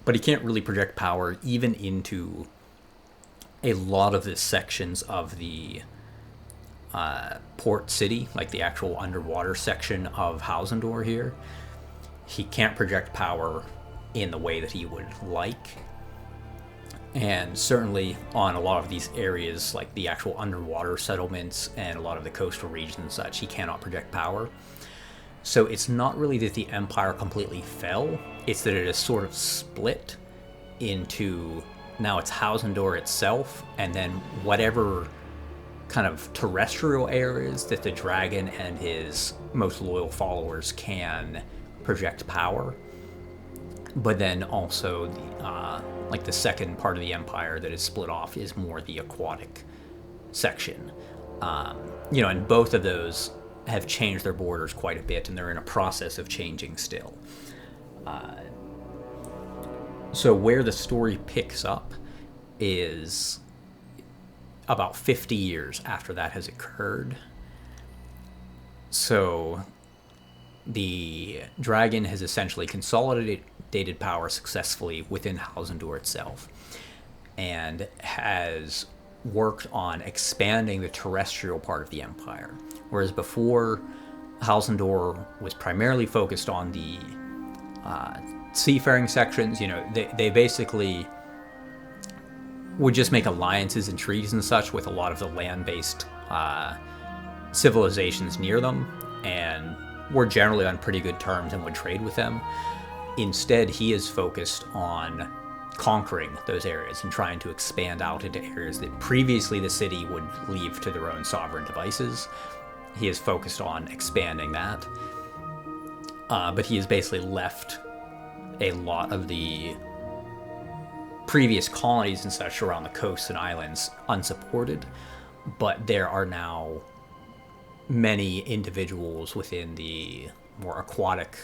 But he can't really project power even into a lot of the sections of the port city, like the actual underwater section of Hausendor here. He can't project power in the way that he would like. And certainly on a lot of these areas, like the actual underwater settlements and a lot of the coastal regions and such, he cannot project power. So it's not really that the Empire completely fell, it's that it is sort of split into, now it's Hausendor itself, and then whatever kind of terrestrial areas that the dragon and his most loyal followers can project power. But then also the second part of the Empire that is split off is more the aquatic section. And both of those have changed their borders quite a bit, and they're in a process of changing still. So where the story picks up is about 50 years after that has occurred. So the dragon has essentially consolidated power successfully within Hausendor itself, and has worked on expanding the terrestrial part of the Empire. Whereas before, Hausendor was primarily focused on the seafaring sections. They basically would just make alliances and treaties and such with a lot of the land-based civilizations near them, and were generally on pretty good terms and would trade with them. Instead, he is focused on conquering those areas and trying to expand out into areas that previously the city would leave to their own sovereign devices. He is focused on expanding that. But he has basically left a lot of the previous colonies and such around the coasts and islands unsupported. But there are now many individuals within the more aquatic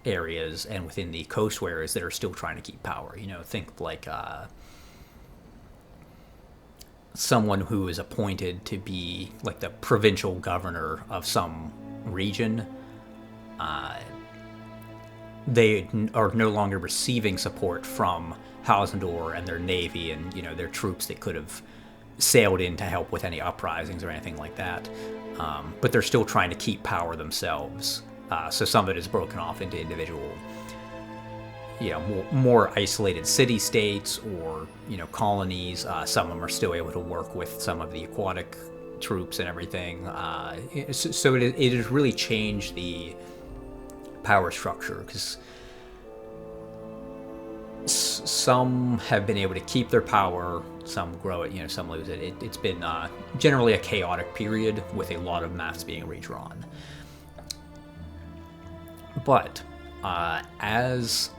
areas and within the coastal areas that are still trying to keep power. Think like someone who is appointed to be like the provincial governor of some region. They are no longer receiving support from Hausendor and their navy and their troops that could have sailed in to help with any uprisings or anything like that. But they're still trying to keep power themselves. So some of it is broken off into individual, more isolated city-states or, colonies. Some of them are still able to work with some of the aquatic troops and everything. So it has really changed the power structure, because some have been able to keep their power, some grow it, some lose it. It's been generally a chaotic period with a lot of maps being redrawn. But as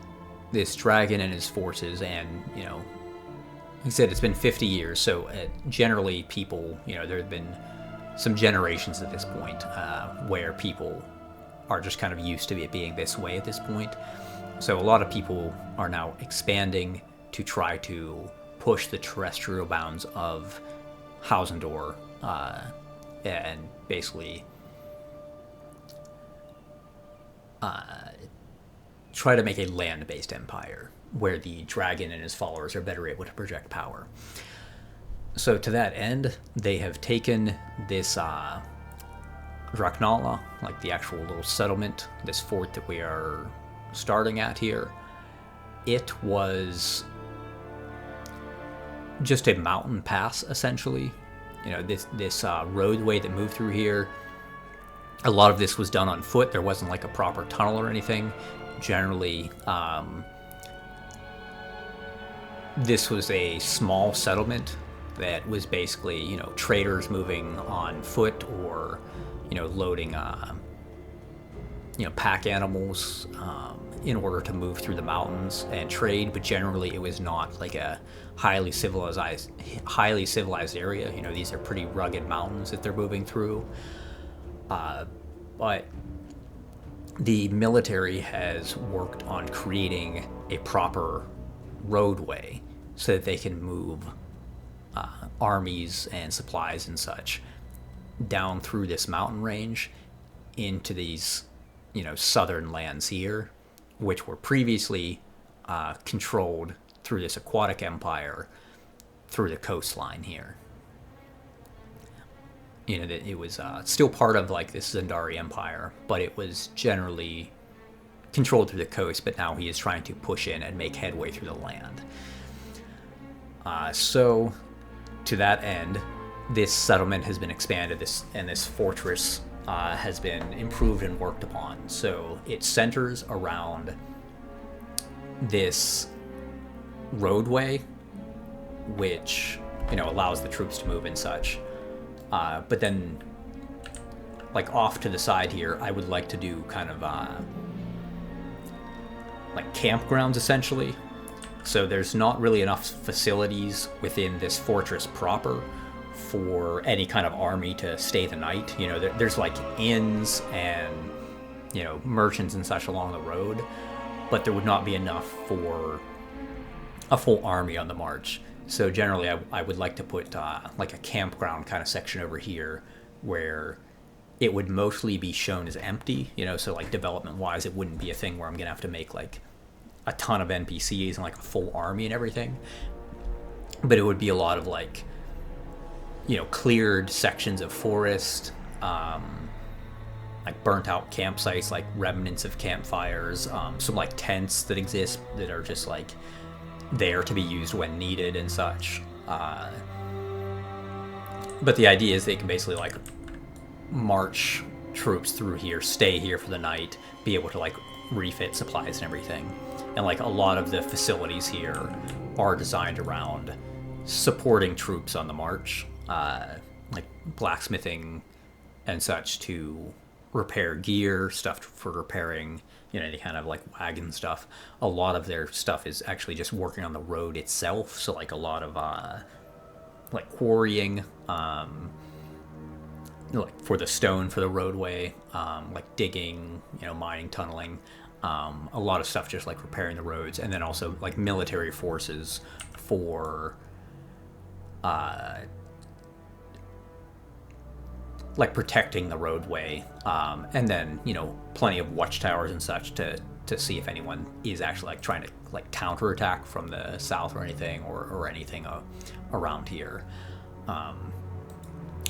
this dragon and his forces, and like I said, it's been 50 years, so generally people, there have been some generations at this point where people are just kind of used to it being this way at this point. So a lot of people are now expanding to try to push the terrestrial bounds of Hausendor and basically try to make a land-based empire where the dragon and his followers are better able to project power. So to that end, they have taken this Draknala, like the actual little settlement, this fort that we are starting at here. It was just a mountain pass, essentially. This roadway that moved through here. A lot of this was done on foot. There wasn't like a proper tunnel or anything. Generally, this was a small settlement that was basically, you know, traders moving on foot or, you know, loading, you know, pack animals in order to move through the mountains and trade. But generally, it was not like a highly civilized area. You know, these are pretty rugged mountains that they're moving through. But the military has worked on creating a proper roadway so that they can move armies and supplies and such down through this mountain range into these, you know, southern lands here, which were previously controlled through this aquatic empire through the coastline here. You know, that it was still part of like this Zandari empire, but it was generally controlled through the coast. But now he is trying to push in and make headway through the land. So, to that end, this settlement has been expanded, and this fortress has been improved and worked upon. So it centers around this roadway, which, you know, allows the troops to move and such. But then, like off to the side here, I would like to do kind of like campgrounds essentially. So there's not really enough facilities within this fortress proper for any kind of army to stay the night. You know, there's like inns and, you know, merchants and such along the road, but there would not be enough for a full army on the march. So generally, I would like to put like a campground kind of section over here where it would mostly be shown as empty, you know, so like development-wise, it wouldn't be a thing where I'm going to have to make like a ton of NPCs and like a full army and everything. But it would be a lot of like, you know, cleared sections of forest, like burnt out campsites, like remnants of campfires, some like tents that exist that are just like there to be used when needed and such. But the idea is they can basically like march troops through here, stay here for the night, be able to like refit supplies and everything. And like a lot of the facilities here are designed around supporting troops on the march, like blacksmithing and such to repair gear, stuff for repairing, you know, any kind of like wagon stuff. A lot of their stuff is actually just working on the road itself. So like a lot of like quarrying, like for the stone for the roadway, like digging, you know, mining, tunneling, a lot of stuff just like repairing the roads, and then also like military forces for like protecting the roadway, and then, you know, plenty of watchtowers and such to see if anyone is actually like trying to like counterattack from the south or anything, or anything around here.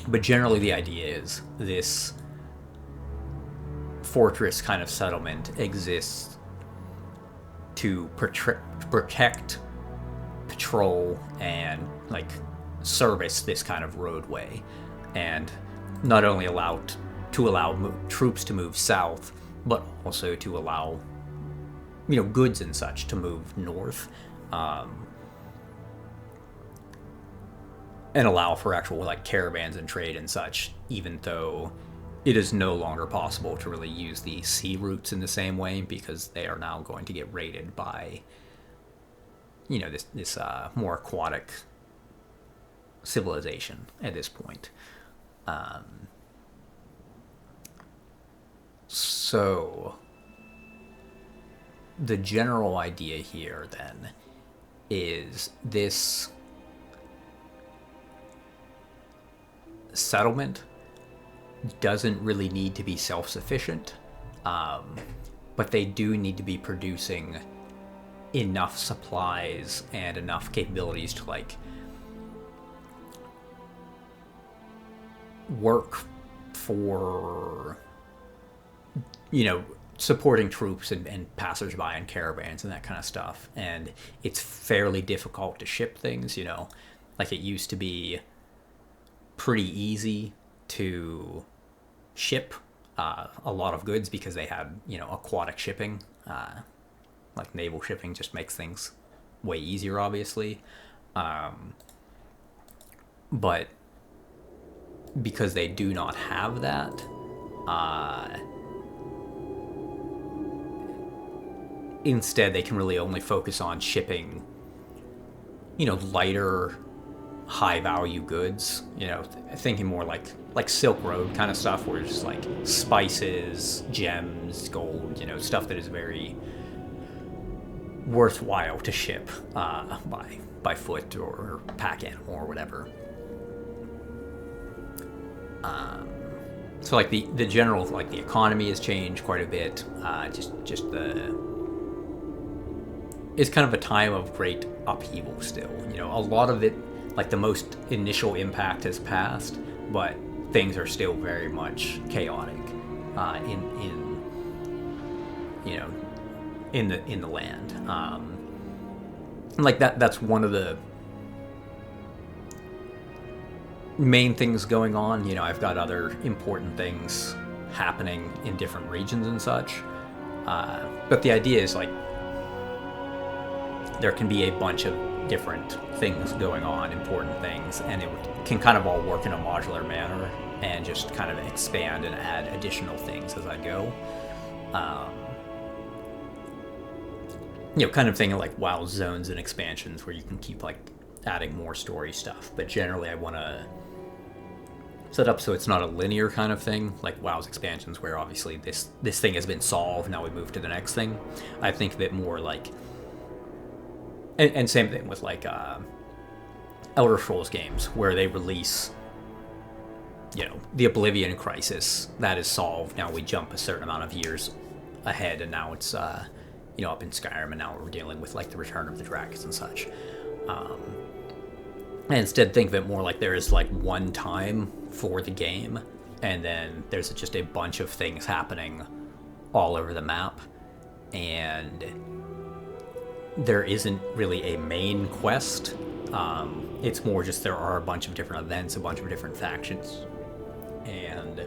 But generally the idea is this fortress kind of settlement exists to protect, patrol, and like service this kind of roadway, and not only allow troops to move south, but also to allow, you know, goods and such to move north, and allow for actual like caravans and trade and such, even though it is no longer possible to really use the sea routes in the same way, because they are now going to get raided by, you know, this more aquatic civilization at this point. So the general idea here then is this settlement doesn't really need to be self-sufficient, but they do need to be producing enough supplies and enough capabilities to like work for, you know, supporting troops and passersby and caravans and that kind of stuff. And it's fairly difficult to ship things, you know, like it used to be pretty easy to ship a lot of goods because they had, you know, aquatic shipping, like naval shipping just makes things way easier, obviously. but because they do not have that, instead they can really only focus on shipping, lighter, high value goods, thinking more like Silk Road kind of stuff, where it's just like spices, gems, gold, stuff that is very worthwhile to ship by foot or pack animal or whatever. So like the general, like the economy has changed quite a bit. It's kind of a time of great upheaval still. A lot of it, like the most initial impact has passed, but things are still very much chaotic in the land. Like that's one of the main things going on. I've got other important things happening in different regions and such. But the idea is like there can be a bunch of different things going on, important things, and it can kind of all work in a modular manner and just kind of expand and add additional things as I go. Kind of thinking like WoW zones and expansions where you can keep like adding more story stuff. But generally I want to set up so it's not a linear kind of thing, like WoW's expansions where obviously this thing has been solved, now we move to the next thing. I think of it more like, and same thing with like Elder Scrolls games where they release, the Oblivion Crisis, that is solved, now we jump a certain amount of years ahead, and now it's up in Skyrim, and now we're dealing with like the Return of the Dragons and such. And instead think of it more like there is like one time for the game, and then there's just a bunch of things happening all over the map, and there isn't really a main quest. It's more just there are a bunch of different events, a bunch of different factions, and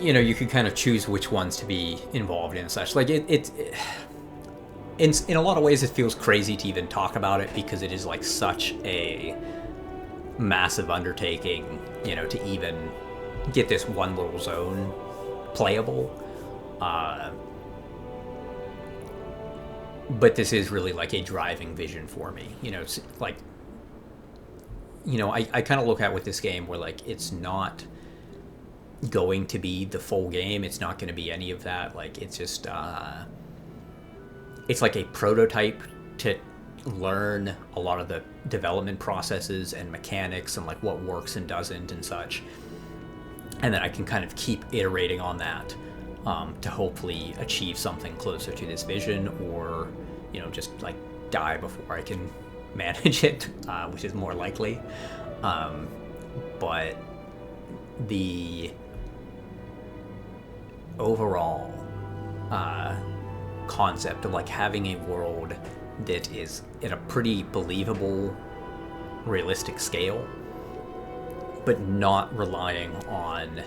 you can kind of choose which ones to be involved in and such. Like in a lot of ways it feels crazy to even talk about it, because it is like such a massive undertaking, to even get this one little zone playable. But this is really like a driving vision for me. It's like, I kind of look at with this game where like it's not going to be the full game. It's not going to be any of that. Like it's just it's like a prototype to learn a lot of the development processes and mechanics and like what works and doesn't and such, and then I can kind of keep iterating on that to hopefully achieve something closer to this vision, or just like die before I can manage it, which is more likely. But the overall concept of like having a world that is at a pretty believable, realistic scale, but not relying on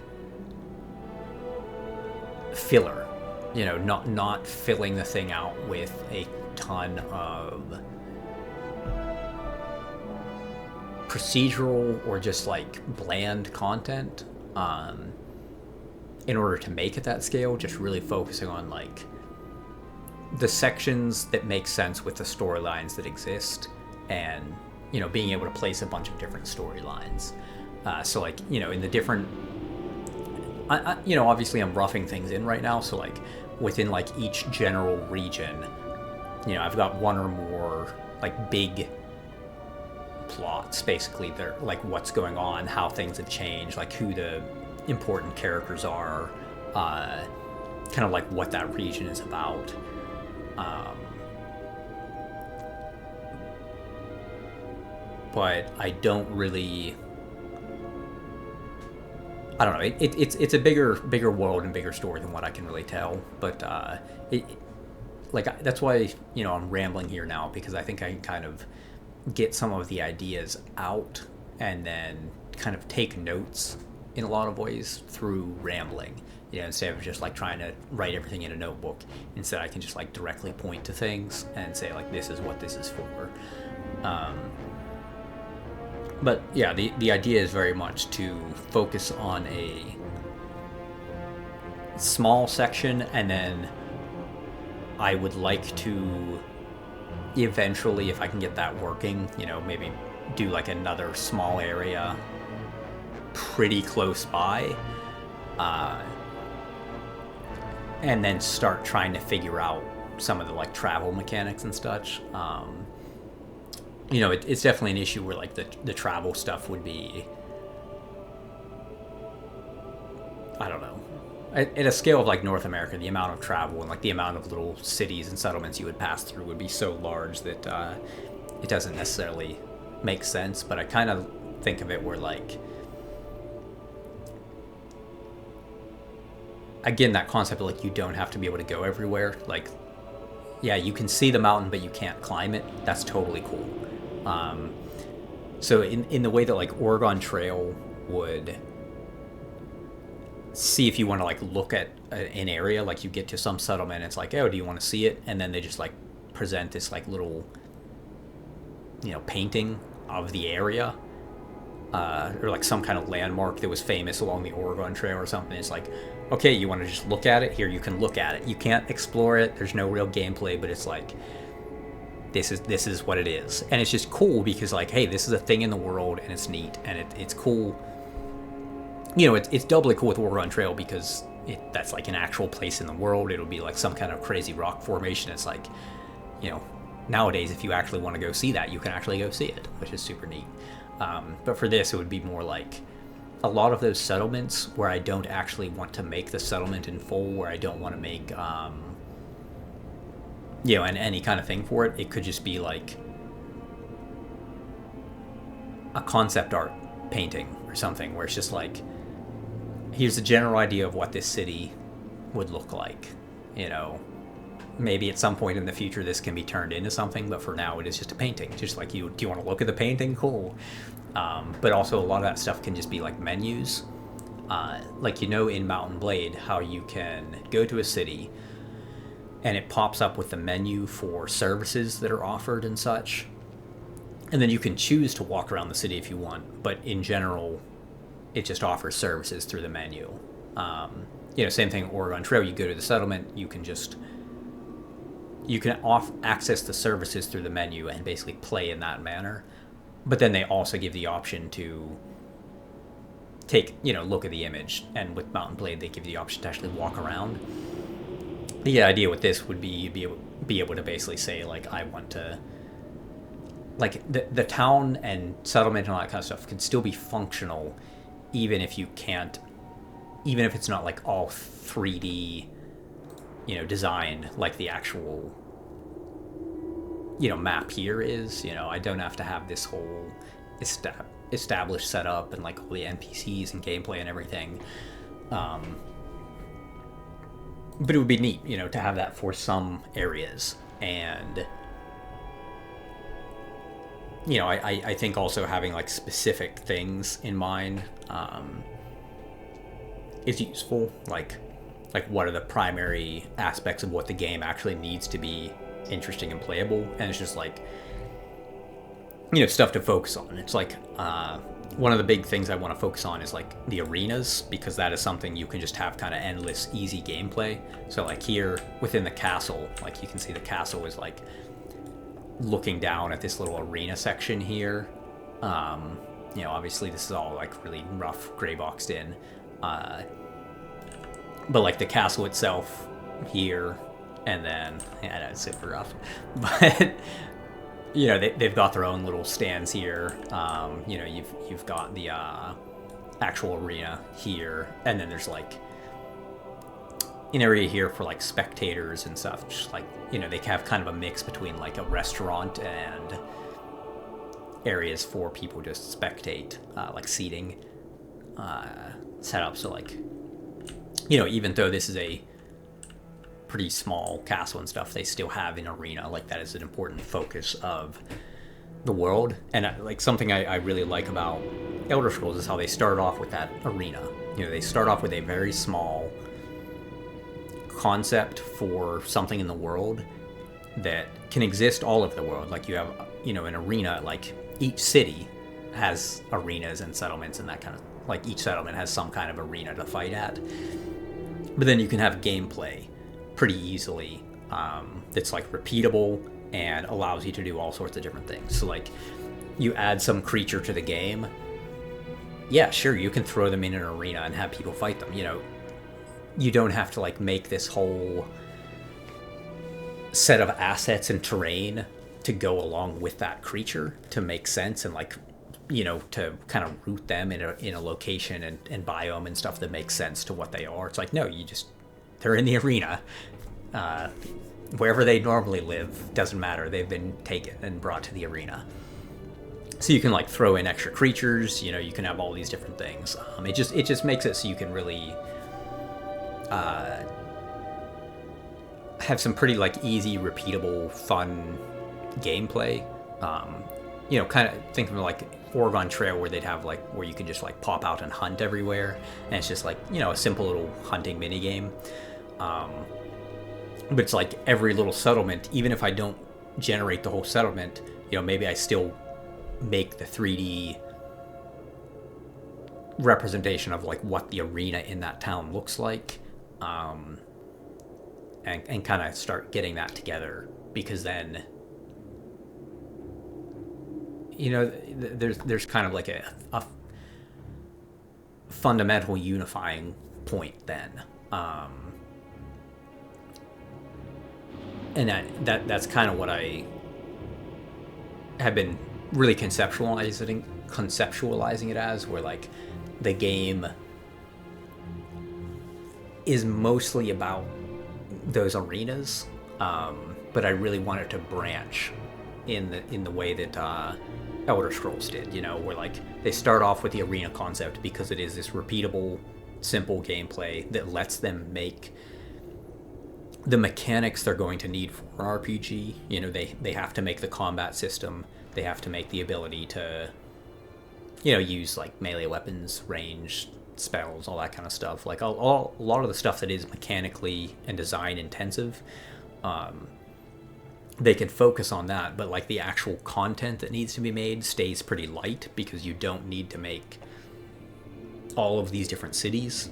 filler, not filling the thing out with a ton of procedural or just like bland content in order to make it that scale. Just really focusing on like the sections that make sense with the storylines that exist, and being able to place a bunch of different storylines. So like in the different, obviously I'm roughing things in right now, so like within like each general region, I've got one or more like big plots, basically. They're like what's going on, how things have changed, like who the important characters are, kind of like what that region is about. But I don't really, I don't know. It's a bigger world and bigger story than what I can really tell. But that's why I'm rambling here now, because I think I can kind of get some of the ideas out and then kind of take notes in a lot of ways through rambling, instead of just like trying to write everything in a notebook. Instead, I can just like directly point to things and say like, this is what this is for. But yeah, the idea is very much to focus on a small section, and then I would like to eventually, if I can get that working, maybe do like another small area pretty close by, and then start trying to figure out some of the like travel mechanics and such. It's definitely an issue where like the travel stuff would be, I don't know, at a scale of like North America, the amount of travel and like the amount of little cities and settlements you would pass through would be so large that it doesn't necessarily make sense. But I kind of think of it where like, again, that concept of like, you don't have to be able to go everywhere. Like, yeah, you can see the mountain, but you can't climb it. That's totally cool. So in the way that like Oregon Trail would see if you want to like look at an area, like you get to some settlement, it's like, oh, do you want to see it? And then they just like present this like little, painting of the area, or like some kind of landmark that was famous along the Oregon Trail or something. It's like, okay, you want to just look at it? Here, you can look at it. You can't explore it. There's no real gameplay, but it's like, this is what it is. And it's just cool because like, hey, this is a thing in the world and it's neat and it's cool. It's doubly cool with Oregon Trail because that's like an actual place in the world. It'll be like some kind of crazy rock formation. It's like, nowadays, if you actually want to go see that, you can actually go see it, which is super neat. But for this, it would be more like a lot of those settlements where I don't actually want to make the settlement in full, where I don't want to make, and any kind of thing for it. It could just be like a concept art painting or something where it's just like, here's the general idea of what this city would look like. Maybe at some point in the future this can be turned into something, but for now it is just a painting. Just like, do you want to look at the painting? Cool. But also a lot of that stuff can just be like menus. Like, in Mountain Blade, how you can go to a city and it pops up with the menu for services that are offered and such. And then you can choose to walk around the city if you want, but in general, it just offers services through the menu. Same thing, Oregon Trail, you go to the settlement, you can access the services through the menu and basically play in that manner. But then they also give the option to take, look at the image. And with Mountain Blade, they give you the option to actually walk around. The idea with this would be you'd be able to basically say, like, I want to... Like, the town and settlement and all that kind of stuff can still be functional, even if it's not, like, all 3D, designed like the actual, map here is. I don't have to have this whole established setup and, like, all the NPCs and gameplay and everything. But it would be neat, to have that for some areas. And... I think also having, like, specific things in mind is useful. Like what are the primary aspects of what the game actually needs to be interesting and playable? And it's just, like, stuff to focus on. It's like, one of the big things I want to focus on is, like, the arenas, because that is something you can just have kind of endless, easy gameplay. So, like, here, within the castle, like, you can see the castle is, like, looking down at this little arena section here. Obviously this is all, like, really rough, gray boxed in. But, like, the castle itself here, and then, I know it's super rough, but, they've got their own little stands here. You've got the actual arena here, and then there's, like, an area here for, like, spectators and stuff. Just, like, they have kind of a mix between, like, a restaurant and areas for people to spectate, like seating set up. So, like, even though this is a pretty small castle and stuff, they still have an arena. Like, that is an important focus of the world. And, like, something I really like about Elder Scrolls is how they start off with that arena. They start off with a very small, concept for something in the world that can exist all over the world. Like you have, an arena, like each city has arenas and settlements and that kind of, like each settlement has some kind of arena to fight at. But then you can have gameplay pretty easily that's like repeatable and allows you to do all sorts of different things. So like you add some creature to the game, yeah, sure, you can throw them in an arena and have people fight them. You don't have to like make this whole set of assets and terrain to go along with that creature to make sense and like, to kind of root them in a location and biome and stuff that makes sense to what they are. It's like, no, they're in the arena. Wherever they normally live, doesn't matter. They've been taken and brought to the arena. So you can like throw in extra creatures, you can have all these different things. It just makes it so you can really have some pretty like easy, repeatable, fun gameplay. Kind of think of like Oregon Trail, where they'd have like where you can just like pop out and hunt everywhere, and it's just like a simple little hunting mini game. But it's like every little settlement, even if I don't generate the whole settlement, maybe I still make the 3D representation of like what the arena in that town looks like, and kind of start getting that together, because then there's kind of like a fundamental unifying point then, and that's kind of what I have been really conceptualizing it as, where like the game is mostly about those arenas, but I really wanted to branch in the way that Elder Scrolls did, where like they start off with the arena concept because it is this repeatable, simple gameplay that lets them make the mechanics they're going to need for an RPG. They have to make the combat system, they have to make the ability to use like melee weapons, range spells, all that kind of stuff. Like a lot of the stuff that is mechanically and design intensive, they can focus on that, but like the actual content that needs to be made stays pretty light, because you don't need to make all of these different cities,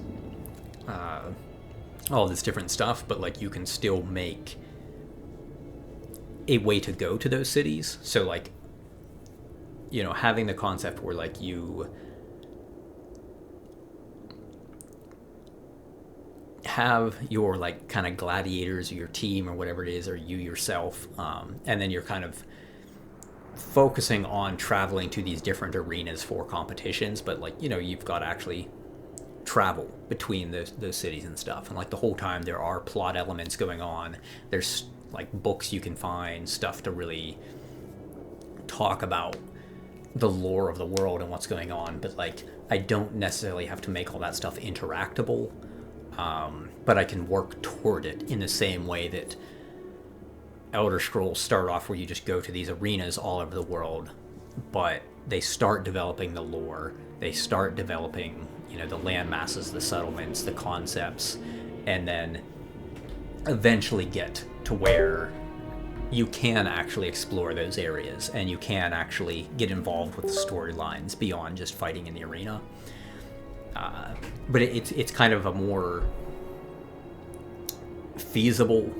all this different stuff, but like you can still make a way to go to those cities. So like having the concept where like you have your like kind of gladiators or your team or whatever it is, or you yourself, and then you're kind of focusing on traveling to these different arenas for competitions, but like you've got to actually travel between those cities and stuff, and like the whole time there are plot elements going on. There's like books you can find, stuff to really talk about the lore of the world and what's going on, but like I don't necessarily have to make all that stuff interactable. But I can work toward it in the same way that Elder Scrolls start off, where you just go to these arenas all over the world, but they start developing the lore, they start developing, the land masses, the settlements, the concepts, and then eventually get to where you can actually explore those areas, and you can actually get involved with the storylines beyond just fighting in the arena. But it's kind of a more feasible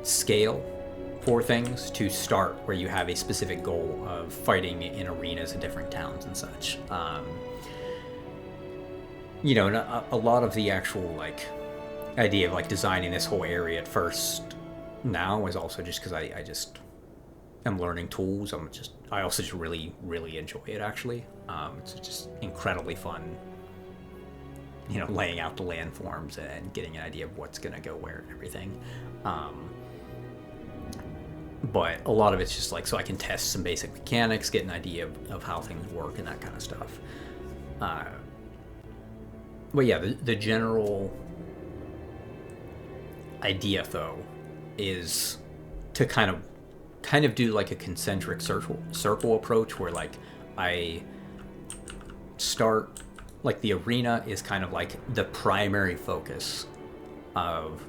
scale for things to start, where you have a specific goal of fighting in arenas in different towns and such. And a lot of the actual like idea of like designing this whole area at first now is also just because I just am learning tools. I also just really, really enjoy it, actually. It's just incredibly fun, laying out the landforms and getting an idea of what's going to go where and everything. But a lot of it's just like, so I can test some basic mechanics, get an idea of how things work and that kind of stuff. But yeah, the general idea, though, is to kind of do like a concentric circle approach, where like I start like the arena is kind of like the primary focus of,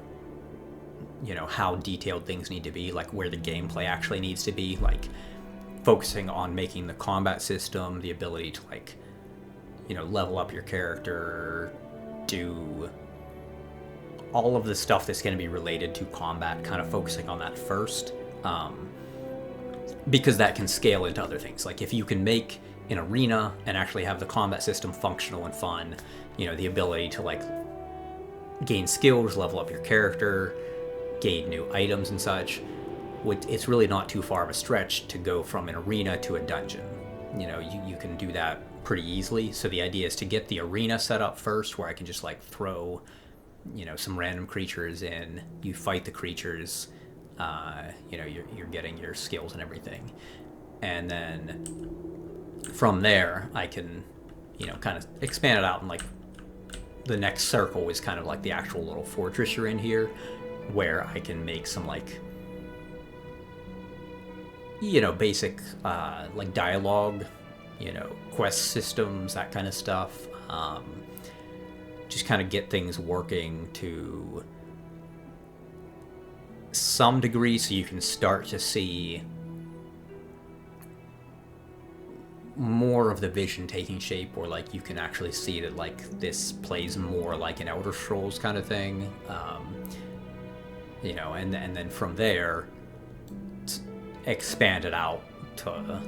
you know, how detailed things need to be, like where the gameplay actually needs to be, like focusing on making the combat system, the ability to, like, you know, level up your character, do all of the stuff that's going to be related to combat, kind of focusing on that first, because that can scale into other things. Like if you can make an arena and actually have the combat system functional and fun, you know, the ability to like gain skills, level up your character, gain new items and such, it's really not too far of a stretch to go from an arena to a dungeon. You know, you can do that pretty easily. So the idea is to get the arena set up first, where I can just like throw, you know, some random creatures in, you fight the creatures, you know, you're getting your skills and everything. And then from there, I can, you know, kind of expand it out, and like the next circle is kind of like the actual little fortress you're in here, where I can make some like, you know, basic like dialogue, you know, quest systems, that kind of stuff. Just kind of get things working to some degree, so you can start to see more of the vision taking shape, or like you can actually see that like this plays more like an Elder Scrolls kind of thing, you know, and then from there expand it out to,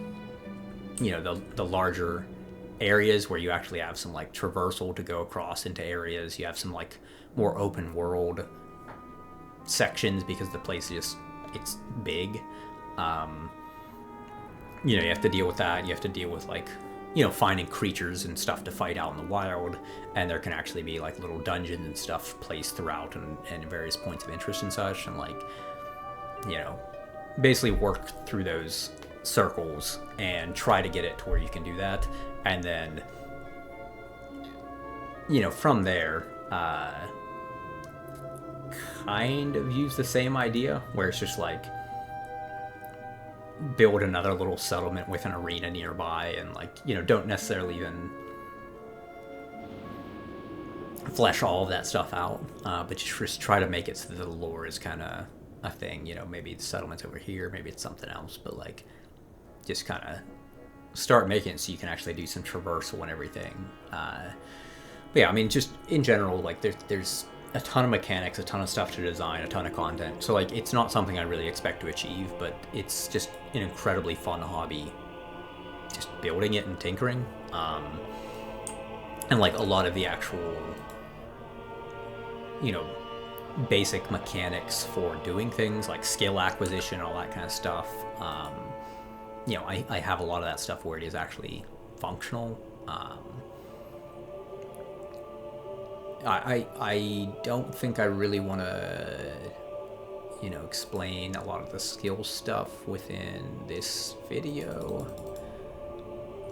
you know, the larger areas where you actually have some like traversal to go across into areas. You have some like more open world sections because the place is, it's big. You know, you have to deal with that. You have to deal with like, you know, finding creatures and stuff to fight out in the wild, and there can actually be like little dungeons and stuff placed throughout, and various points of interest and such, and like, you know, basically work through those circles and try to get it to where you can do that. And then, you know, from there, kind of use the same idea, where it's just like build another little settlement with an arena nearby, and like, you know, don't necessarily even flesh all of that stuff out, but just try to make it so that the lore is kind of a thing. You know, maybe the settlement's over here, maybe it's something else, but like just kind of start making it so you can actually do some traversal and everything. But yeah, I mean, just in general, like there's a ton of mechanics, a ton of stuff to design, a ton of content. So like, it's not something I really expect to achieve, but it's just an incredibly fun hobby, just building it and tinkering. And like a lot of the actual, you know, basic mechanics for doing things like skill acquisition, all that kind of stuff. You know, I have a lot of that stuff where it is actually functional. I don't think I really want to, you know, explain a lot of the skill stuff within this video.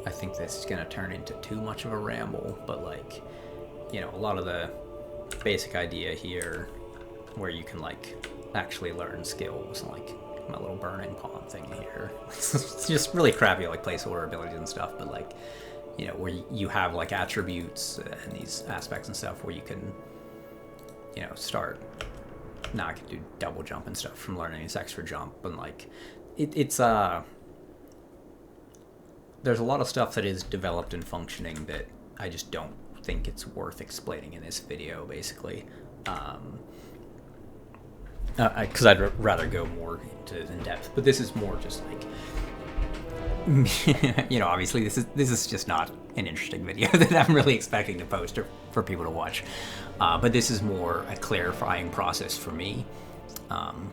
I think this is going to turn into too much of a ramble, but like, you know, a lot of the basic idea here where you can like actually learn skills, like my little burning palm thing here. It's just really crappy like placeholder abilities and stuff, but like, you know, where you have like attributes and these aspects and stuff where you can, you know, start. Now I can do double jump and stuff from learning this extra jump, and like it's there's a lot of stuff that is developed and functioning that I just don't think it's worth explaining in this video, basically. Because I'd rather go more into in depth, but this is more just like, you know, obviously this is just not an interesting video that I'm really expecting to post or for people to watch, but this is more a clarifying process for me,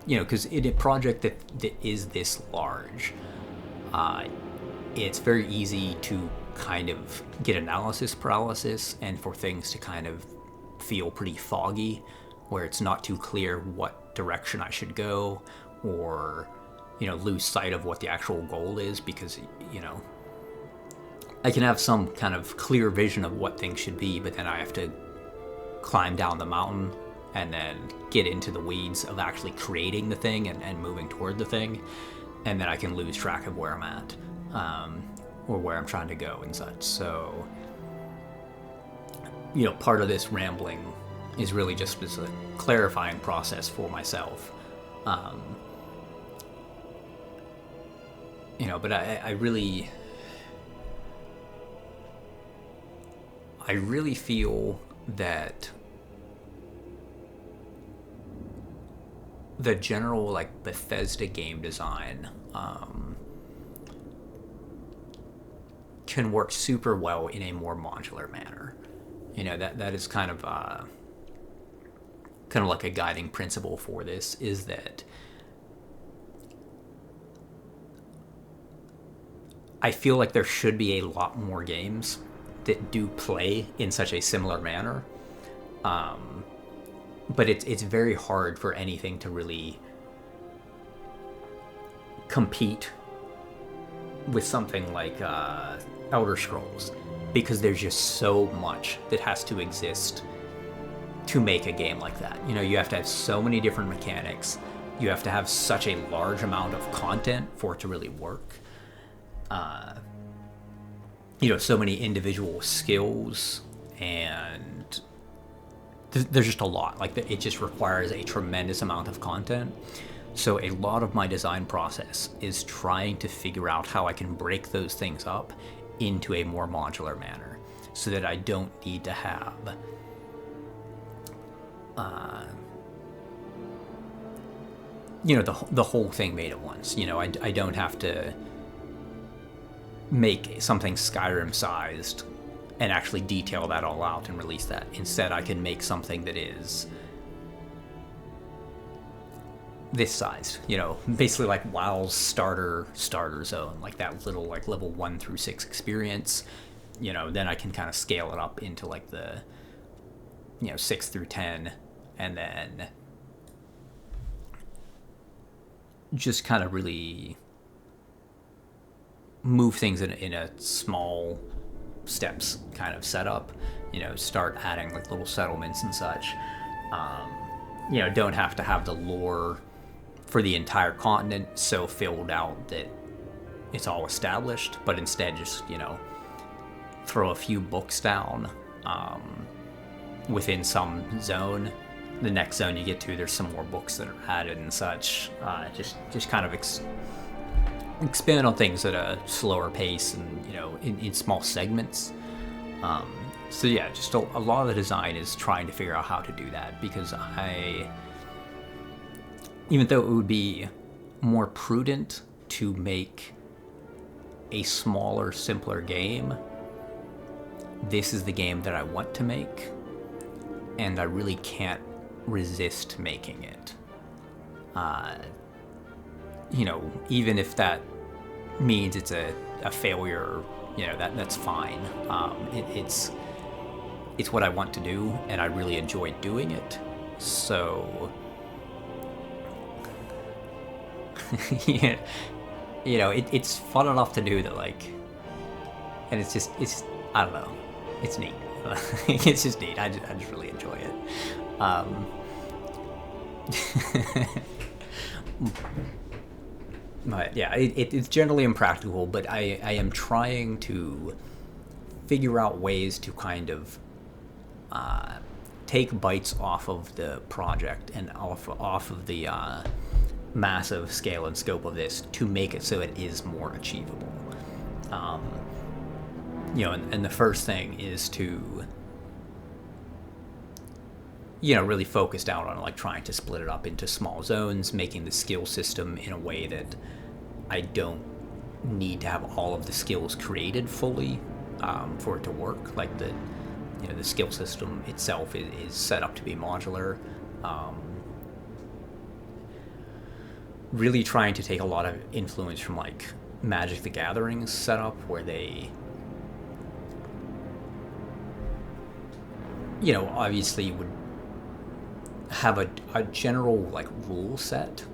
you know, because in a project that is this large, it's very easy to kind of get analysis paralysis, and for things to kind of feel pretty foggy, where it's not too clear what direction I should go, or, you know, lose sight of what the actual goal is, because, you know, I can have some kind of clear vision of what things should be, but then I have to climb down the mountain and then get into the weeds of actually creating the thing and moving toward the thing, and then I can lose track of where I'm at, or where I'm trying to go and such. So part of this rambling is really just as a clarifying process for myself. But I really feel that the general like Bethesda game design can work super well in a more modular manner. That is kind of like a guiding principle for this, is that I feel like there should be a lot more games that do play in such a similar manner. But it's very hard for anything to really compete with something like Elder Scrolls, because there's just so much that has to exist to make a game like that. You have to have so many different mechanics. You have to have such a large amount of content for it to really work. So many individual skills, and there's just a lot. Like, it just requires a tremendous amount of content. So a lot of my design process is trying to figure out how I can break those things up into a more modular manner, so that I don't need to have the whole thing made at once. I don't have to make something Skyrim sized and actually detail that all out and release that. Instead, I can make something that is this size, basically like WoW's starter zone, like that little like level 1 through 6 experience. Then I can kind of scale it up into like the 6 through 10, and then just kind of really move things in a small steps kind of setup. Start adding like little settlements and such. Don't have to have the lore for the entire continent so filled out that it's all established, but instead just throw a few books down within some zone. The next zone you get to, there's some more books that are added and such. Just kind of expand on things at a slower pace, and in small segments. So yeah, just a lot of the design is trying to figure out how to do that, because even though it would be more prudent to make a smaller, simpler game, this is the game that I want to make, and I really can't resist making it. Even if that means it's a failure, that's fine. It's what I want to do, and I really enjoy doing it. So, it's fun enough to do that, like, and it's I don't know, it's neat. It's just neat. I just really enjoy it. But yeah, it's generally impractical, but I am trying to figure out ways to kind of take bites off of the project and off of the massive scale and scope of this to make it so it is more achievable. And the first thing is to really focus down on like trying to split it up into small zones, making the skill system in a way that I don't need to have all of the skills created fully for it to work. Like the skill system itself is set up to be modular. Really trying to take a lot of influence from like Magic the Gathering's setup, where they obviously would have a general like rule set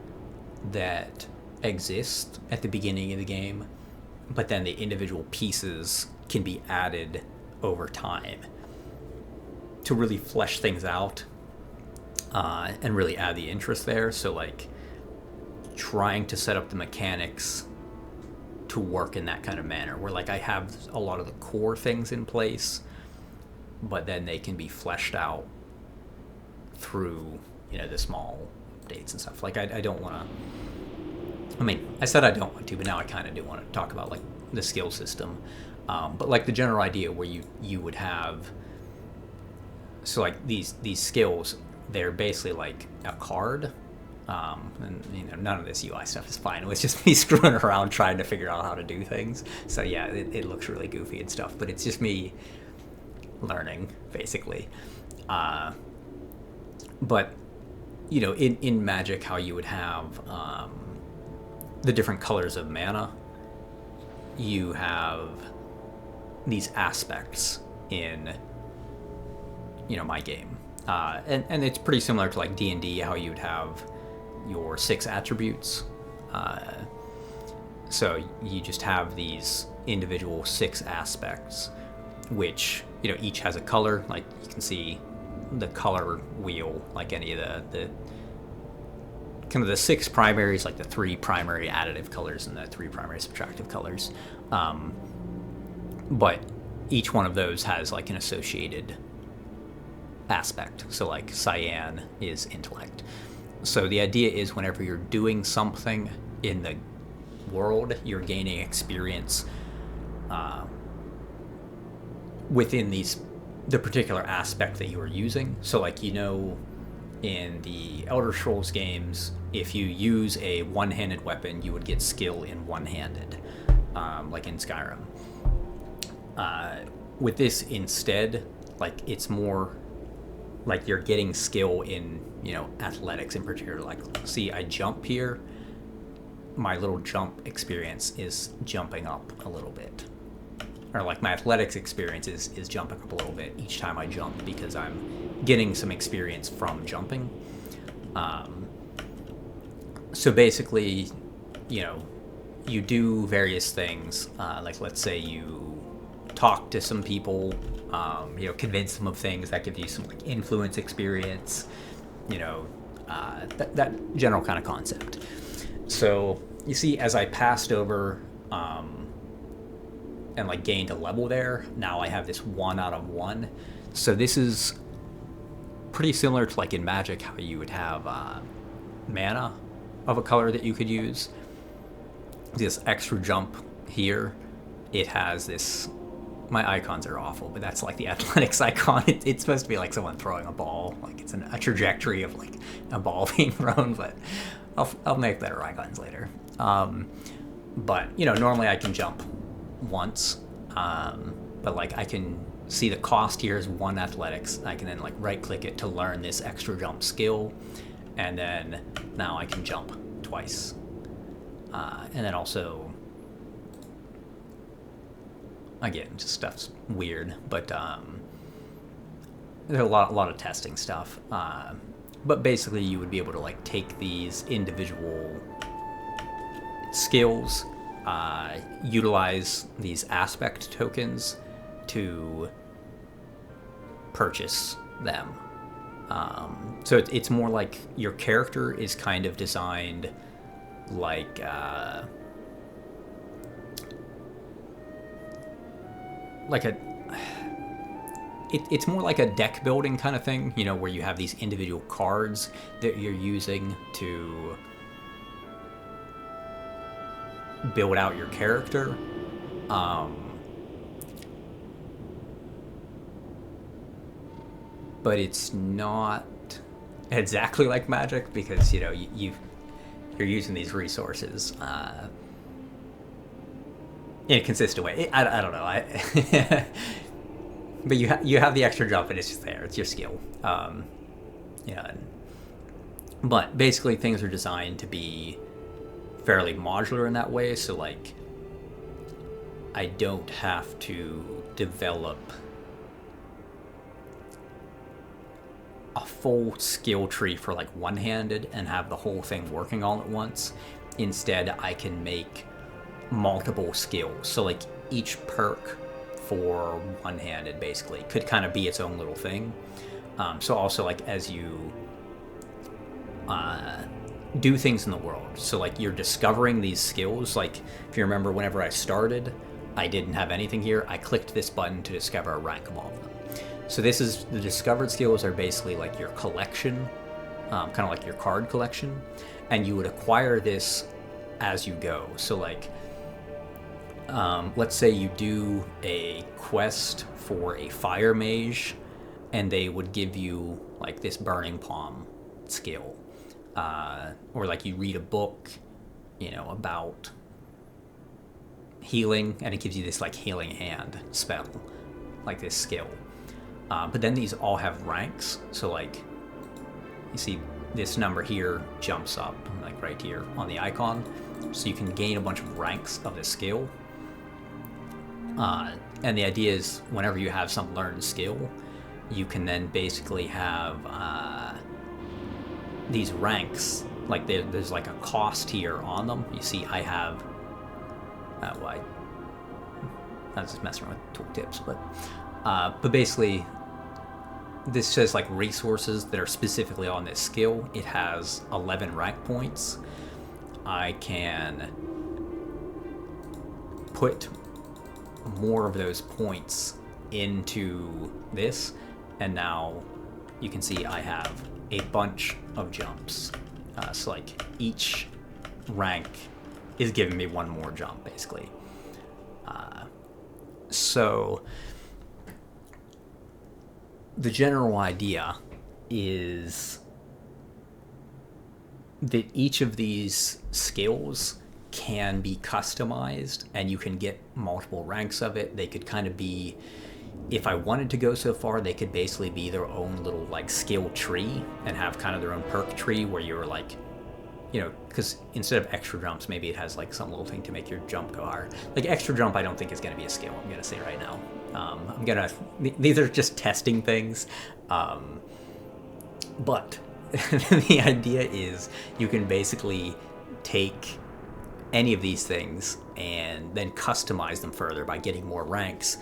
that exists at the beginning of the game, but then the individual pieces can be added over time to really flesh things out and really add the interest there. So like trying to set up the mechanics to work in that kind of manner, where like I have a lot of the core things in place, but then they can be fleshed out through, the small updates and stuff. Like, I don't want to, I said I don't want to, but now I kind of do want to talk about, like, the skill system. But, like, the general idea where you would have, so, like, these skills, they're basically like a card. And none of this UI stuff is fine. It was just me screwing around trying to figure out how to do things. So yeah, it looks really goofy and stuff, but it's just me learning, basically. But in Magic, how you would have the different colors of mana, you have these aspects in my game, and it's pretty similar to like D&D, how you'd have your 6 attributes. So you just have these individual 6 aspects, which each has a color. Like, you can see the color wheel, like any of the kind of the 6 primaries, like the 3 primary additive colors and the 3 primary subtractive colors. But each one of those has like an associated aspect. So like cyan is intellect. So the idea is whenever you're doing something in the world, you're gaining experience within the particular aspect that you are using. So like, in the Elder Scrolls games, if you use a one-handed weapon, you would get skill in one-handed, like in Skyrim. With this instead, like, it's more like you're getting skill in, athletics in particular. Like, see, I jump here. My little jump experience is jumping up a little bit. Or like my athletics experience is jumping up a little bit each time I jump, because I'm getting some experience from jumping. So basically, you do various things. Like, let's say you talk to some people, convince them of things. That gives you some like influence experience, that general kind of concept. So you see, as I passed over and like gained a level there, now I have this 1 out of 1. So this is pretty similar to like in Magic, how you would have mana of a color that you could use. This extra jump here, it has this, my icons are awful, but that's like the athletics icon. It's supposed to be like someone throwing a ball, like it's a trajectory of like a ball being thrown, but I'll make better icons later. But normally I can jump once, but like I can see the cost here is 1 athletics. I can then like right click it to learn this extra jump skill, and then now I can jump twice. And then also, again, just stuff's weird, but there's a lot of testing stuff. But basically, you would be able to like take these individual skills, utilize these aspect tokens to purchase them. So it's more like your character is kind of designed like it's more like a deck building kind of thing, where you have these individual cards that you're using to build out your character. But it's not exactly like Magic, because you're using these resources in a consistent way. I don't know. But you have the extra jump, and it's just there. It's your skill. But basically, things are designed to be fairly modular in that way. So like, I don't have to develop a full skill tree for like one-handed and have the whole thing working all at once. Instead, I can make multiple skills. So like each perk for one-handed basically could kind of be its own little thing. So also like as you do things in the world, so like you're discovering these skills. Like if you remember, whenever I started, I didn't have anything here. I clicked this button to discover a rank of all of them. So this is the discovered skills are basically like your collection, kind of like your card collection, and you would acquire this as you go. So like, let's say you do a quest for a fire mage, and they would give you like this burning palm skill, or like you read a book, about healing, and it gives you this like healing hand spell, like this skill. But then these all have ranks. So like, you see this number here jumps up like right here on the icon, so you can gain a bunch of ranks of the skill. And the idea is whenever you have some learned skill, you can then basically have these ranks. Like there's like a cost here on them. You see, I have. I was just messing around with tooltips, but basically, this says like resources that are specifically on this skill. It has 11 rank points. I can put more of those points into this, and now you can see I have a bunch of jumps. So like each rank is giving me one more jump, basically. So the general idea is that each of these skills can be customized, and you can get multiple ranks of it. They could kind of be, if I wanted to go so far, they could basically be their own little like skill tree and have kind of their own perk tree where you're like, because instead of extra jumps, maybe it has like some little thing to make your jump go higher. Like extra jump, I don't think is going to be a skill. I'm going to say right now. These are just testing things, but the idea is you can basically take any of these things and then customize them further by getting more ranks,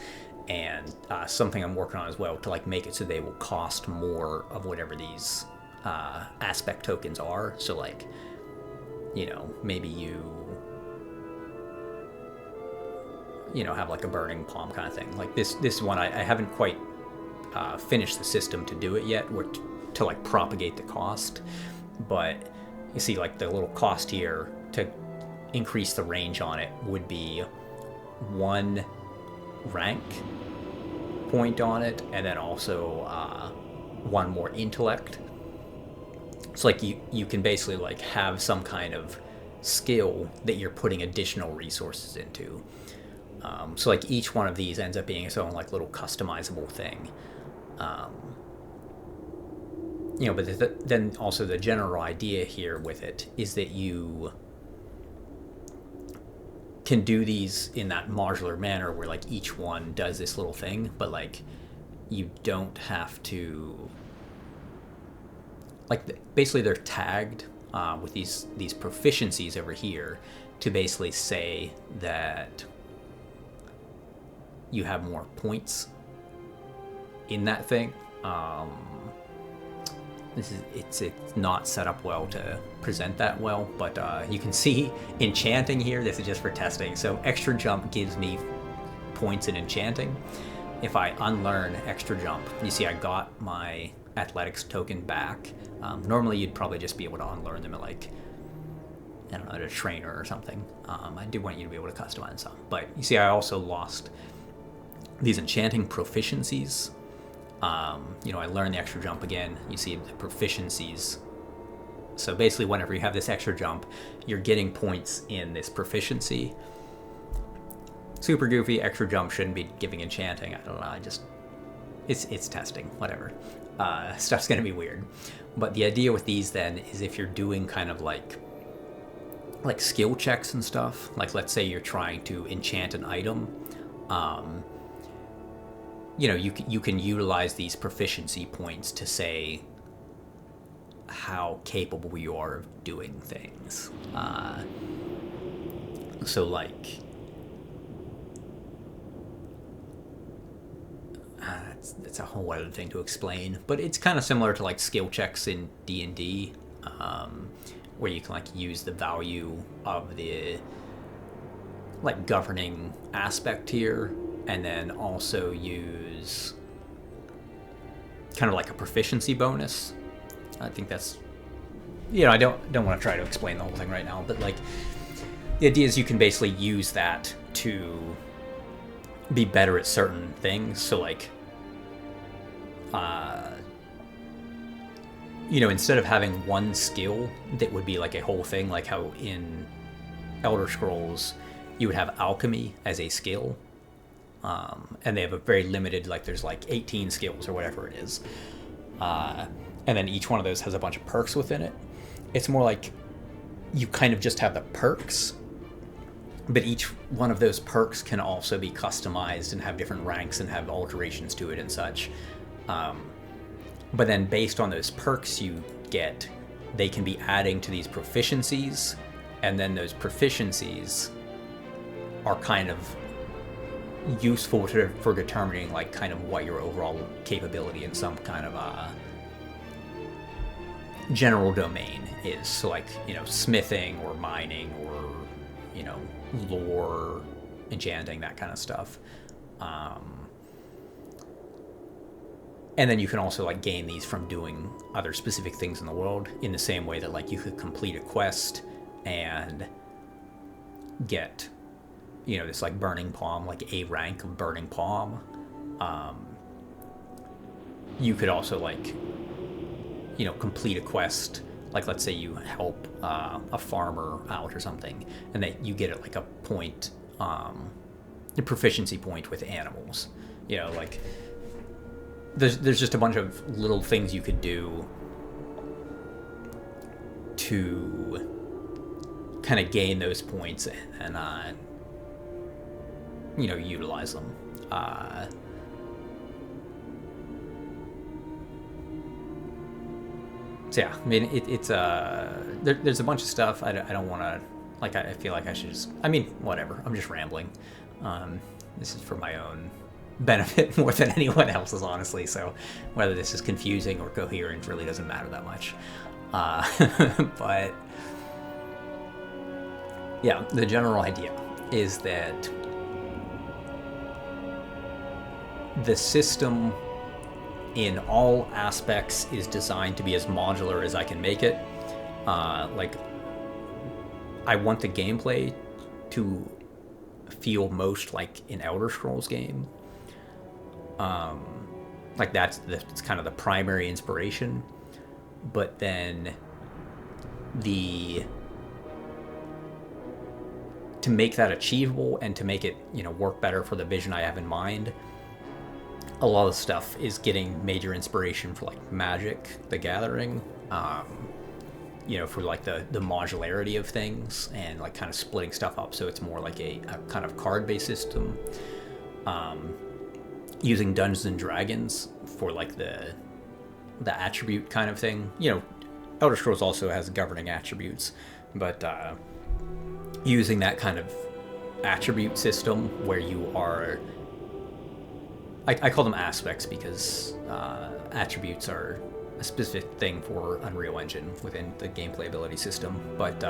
and something I'm working on as well to like make it so they will cost more of whatever these aspect tokens are. So like, maybe you have like a burning palm kind of thing. Like this one, I haven't quite finished the system to do it yet, or to like propagate the cost. But you see like the little cost here to increase the range on it would be 1 rank point on it, and then also 1 more intellect. So like you can basically like have some kind of skill that you're putting additional resources into. So like each one of these ends up being its own like little customizable thing. But then also the general idea here with it is that you can do these in that modular manner where like each one does this little thing, but like you don't have to, like basically they're tagged with these proficiencies over here to basically say that you have more points in that thing. It's not set up well to present that well, but you can see enchanting here. This is just for testing. So extra jump gives me points in enchanting. If I unlearn extra jump, you see I got my athletics token back. Normally you'd probably just be able to unlearn them at like, I don't know, at a trainer or something. I do want you to be able to customize some, but you see I also lost these enchanting proficiencies. I learned the extra jump again. You see the proficiencies. So basically whenever you have this extra jump, you're getting points in this proficiency. Super goofy. Extra jump shouldn't be giving enchanting. I don't know. It's testing, whatever. Stuff's gonna be weird. But the idea with these then is if you're doing kind of like skill checks and stuff, like let's say you're trying to enchant an item, you can utilize these proficiency points to say how capable you are of doing things. So like, that's a whole other thing to explain, but it's kind of similar to like skill checks in D&D, where you can like use the value of the like governing aspect here, and then also use kind of like a proficiency bonus. I think that's, you know, I don't want to try to explain the whole thing right now, but like the idea is you can basically use that to be better at certain things. So like, you know, instead of having one skill that would be like a whole thing, like how in Elder Scrolls you would have alchemy as a skill, and they have a very limited, like there's like 18 skills or whatever it is, and then each one of those has a bunch of perks within it. It's more like you kind of just have the perks, but each one of those perks can also be customized and have different ranks and have alterations to it and such. But then based on those perks you get, they can be adding to these proficiencies, and then those proficiencies are kind of useful for determining like kind of what your overall capability in some kind of general domain is. So like, you know, smithing or mining or, you know, lore, enchanting, that kind of stuff. And then you can also like gain these from doing other specific things in the world, in the same way that like you could complete a quest and get, you know, this like burning palm, like a rank of burning palm. You could also like, you know, complete a quest, like let's say you help a farmer out or something, and that you get it like a point, a proficiency point with animals. You know, like there's just a bunch of little things you could do to kind of gain those points and you know, utilize them. So yeah, I mean, it's there's a bunch of stuff. I don't want to, like, I feel like I should just, I mean, whatever. I'm just rambling. This is for my own benefit more than anyone else's, honestly. So whether this is confusing or coherent really doesn't matter that much. But yeah, the general idea is that the system in all aspects is designed to be as modular as I can make it. Like, I want the gameplay to feel most like an Elder Scrolls game. Like that's kind of the primary inspiration. But then to make that achievable and to make it, you know, work better for the vision I have in mind, a lot of stuff is getting major inspiration for like Magic: The Gathering, you know, for like the modularity of things and like kind of splitting stuff up so it's more like a kind of card-based system. Using Dungeons and Dragons for like the attribute kind of thing. You know, Elder Scrolls also has governing attributes, but using that kind of attribute system where you are, I call them aspects because attributes are a specific thing for Unreal Engine within the gameplay ability system, but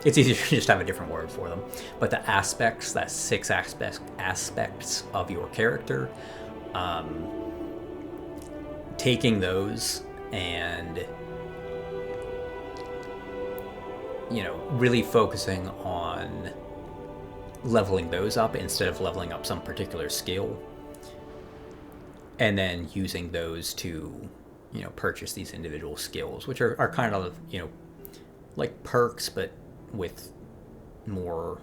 it's easier to just have a different word for them. But the aspects, that 6 aspects of your character, taking those and, you know, really focusing on leveling those up instead of leveling up some particular skill, and then using those to, you know, purchase these individual skills, which are kind of, you know, like perks, but with more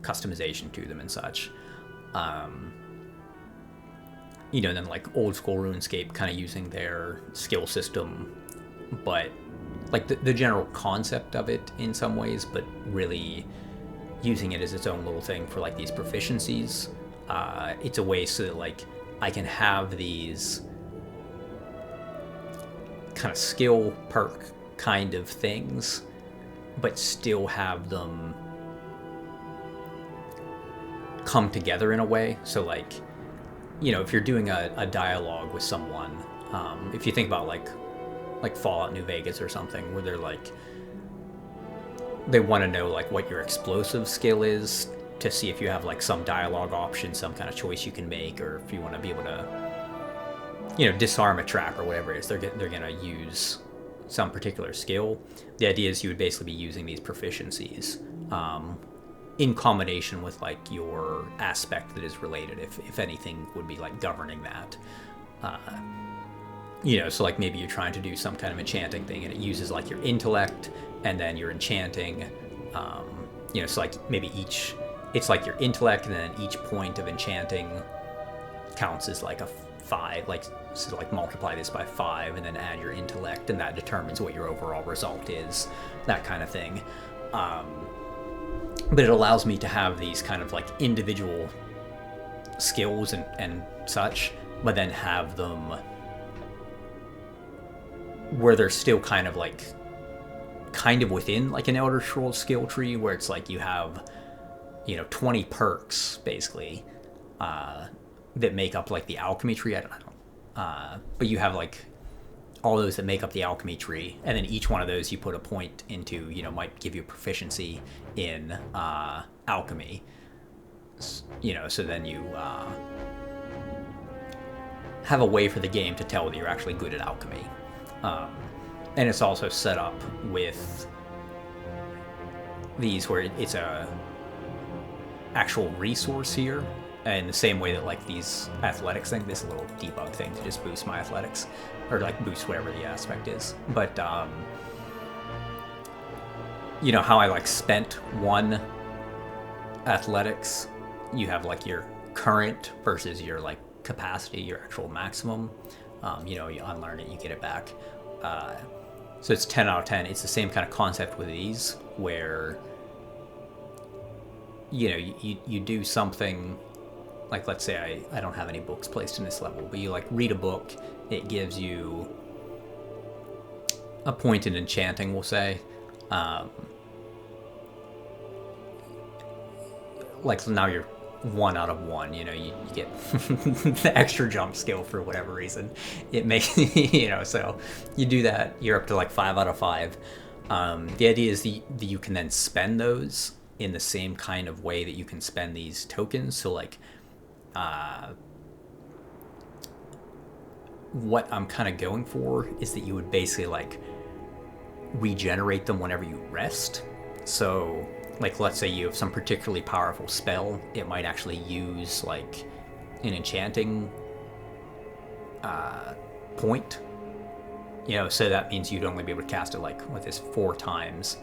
customization to them and such. You know, then like old school RuneScape kind of using their skill system, but like the general concept of it in some ways, but really using it as its own little thing for like these proficiencies. It's a way so that like I can have these kind of skill perk kind of things, but still have them come together in a way. So like, you know, if you're doing a dialogue with someone, if you think about like Fallout New Vegas or something, where they're like, they want to know like what your explosive skill is to see if you have like some dialogue option, some kind of choice you can make, or if you want to be able to disarm a trap or whatever it is, they're gonna use some particular skill. The idea is you would basically be using these proficiencies in combination with like your aspect that is related, if anything would be like governing that. So like maybe you're trying to do some kind of enchanting thing and it uses like your intellect and then your enchanting. So like maybe it's like your intellect, and then each point of enchanting counts as like a 5, so like multiply this by 5 and then add your intellect, and that determines what your overall result is, that kind of thing. But it allows me to have these kind of like individual skills and such, but then have them where they're still kind of within like an Elder Scrolls skill tree, where it's like you have 20 perks basically that make up like the alchemy tree. I don't know, but you have like all those that make up the alchemy tree, and then each one of those you put a point into, might give you proficiency in alchemy. So then you have a way for the game to tell that you're actually good at alchemy. And it's also set up with these where it's a actual resource here, in the same way that like these athletics thing, this little debug thing to just boost my athletics, or like boost whatever the aspect is. But how I like spent one athletics, you have like your current versus your like capacity, your actual maximum. You unlearn it, you get it back. So it's 10 out of 10. It's the same kind of concept with these, where you do something like, let's say I don't have any books placed in this level, but you like read a book, it gives you a point in enchanting, we'll say. Like now you're 1 out of 1, you get the extra jump skill for whatever reason. It makes, so you do that, you're up to like 5 out of 5. The idea is that you can then spend those in the same kind of way that you can spend these tokens. So like, what I'm kind of going for is that you would basically like regenerate them whenever you rest. So like, let's say you have some particularly powerful spell, it might actually use like an enchanting point, so that means you'd only be able to cast it like with this 4 times,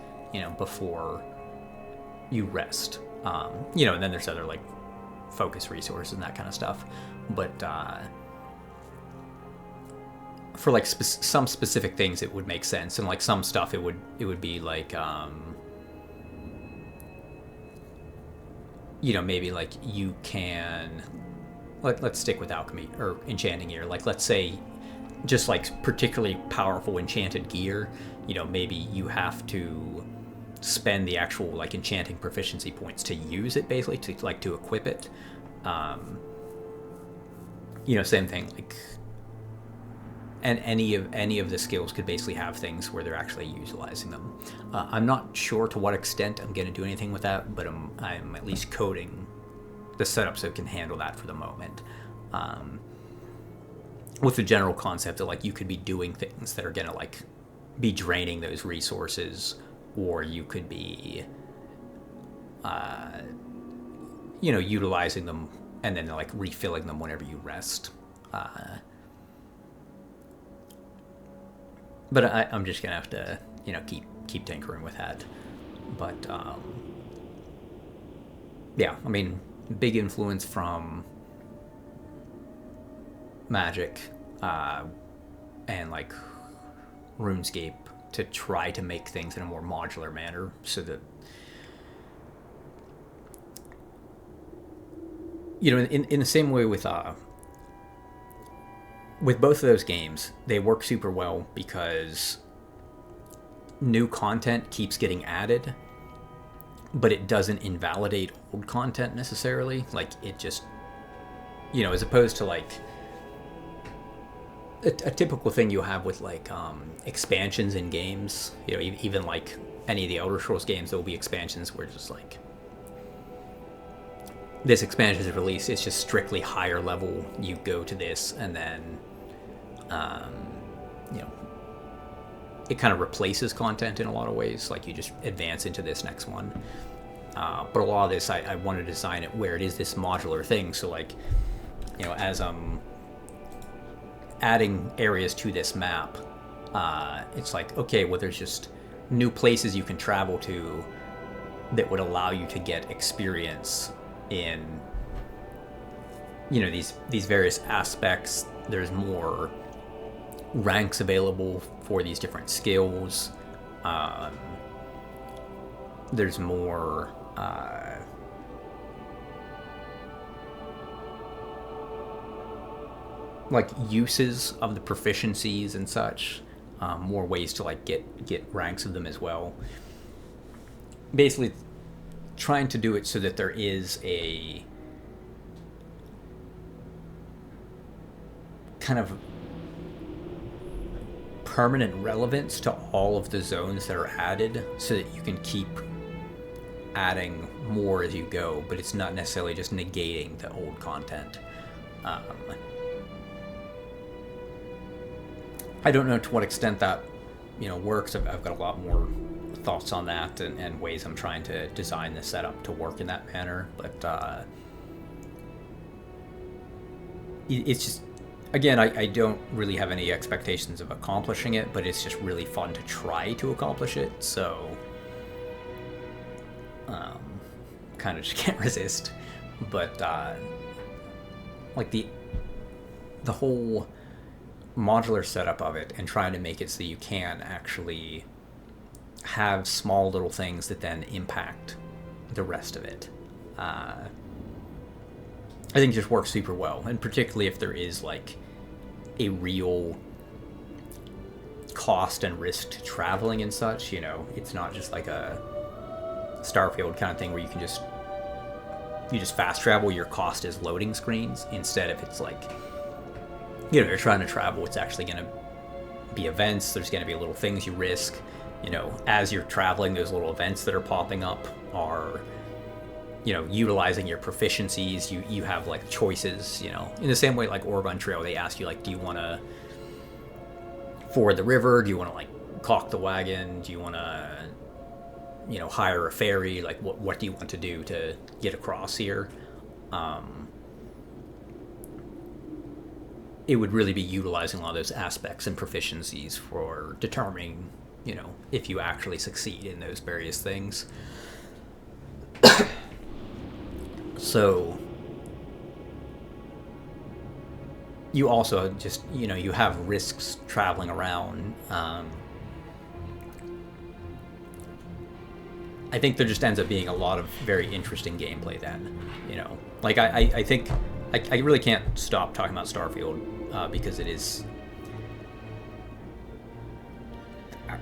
before you rest. And then there's other like focus resources and that kind of stuff, but for like some specific things it would make sense, and like some stuff it would be like maybe like you can, let's stick with alchemy or enchanting here. Like, let's say just like particularly powerful enchanted gear, maybe you have to spend the actual like enchanting proficiency points to use it, basically to equip it. Same thing, like, and any of the skills could basically have things where they're actually utilizing them. I'm not sure to what extent I'm going to do anything with that, but I'm at least coding the setup so it can handle that for the moment. With the general concept that like you could be doing things that are going to like be draining those resources, or you could be utilizing them and then like refilling them whenever you rest. But I'm just gonna have to, keep tinkering with that. But yeah, I mean, big influence from Magic and like RuneScape to try to make things in a more modular manner, so that in the same way with both of those games, they work super well because new content keeps getting added, but it doesn't invalidate old content necessarily. Like, it just, as opposed to like a typical thing you have with like expansions in games, even like any of the Elder Scrolls games, there will be expansions where just like, this expansion is released, it's just strictly higher level, you go to this, and then you know, it kind of replaces content in a lot of ways. Like you just advance into this next one. But a lot of this, I want to design it where it is this modular thing. So like, you know, as I'm adding areas to this map, it's like, okay, well, there's just new places you can travel to that would allow you to get experience in, you know, these various aspects. There's more ranks available for these different skills. There's more like uses of the proficiencies and such. More ways to like get ranks of them as well. Basically, trying to do it so that there is a kind of permanent relevance to all of the zones that are added, so that you can keep adding more as you go, but it's not necessarily just negating the old content. I don't know to what extent that, you know, works. I've got a lot more thoughts on that and ways I'm trying to design the setup to work in that manner, but it's just, again, I don't really have any expectations of accomplishing it, but it's just really fun to try to accomplish it, so kind of just can't resist. But like the whole modular setup of it and trying to make it so you can actually have small little things that then impact the rest of it, I think just works super well, and particularly if there is like a real cost and risk to traveling and such. You know, it's not just like a Starfield kind of thing where you just fast travel, your cost is loading screens. Instead, if it's like, you know, you're trying to travel, it's actually going to be events. There's going to be little things you risk. You know, as you're traveling, those little events that are popping up are, you know, utilizing your proficiencies. You have like choices, you know, in the same way like Oregon Trail, they ask you like, do you want to ford the river? Do you want to like caulk the wagon? Do you want to, you know, hire a ferry? Like what do you want to do to get across here? It would really be utilizing a lot of those aspects and proficiencies for determining, you know, if you actually succeed in those various things. So you also just, you know, you have risks traveling around. I think there just ends up being a lot of very interesting gameplay then, you know. Like, I think I really can't stop talking about Starfield because it is...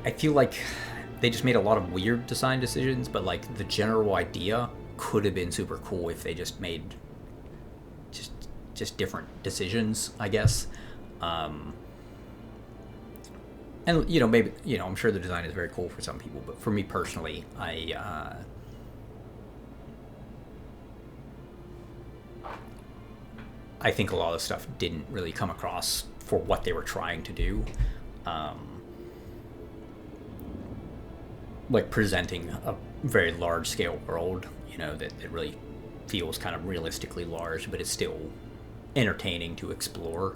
I feel like they just made a lot of weird design decisions, but like the general idea could have been super cool if they just made just different decisions, I guess. And you know, maybe, you know, I'm sure the design is very cool for some people, but for me personally, I think a lot of stuff didn't really come across for what they were trying to do. Like presenting a very large scale world, you know, that it really feels kind of realistically large, but it's still entertaining to explore.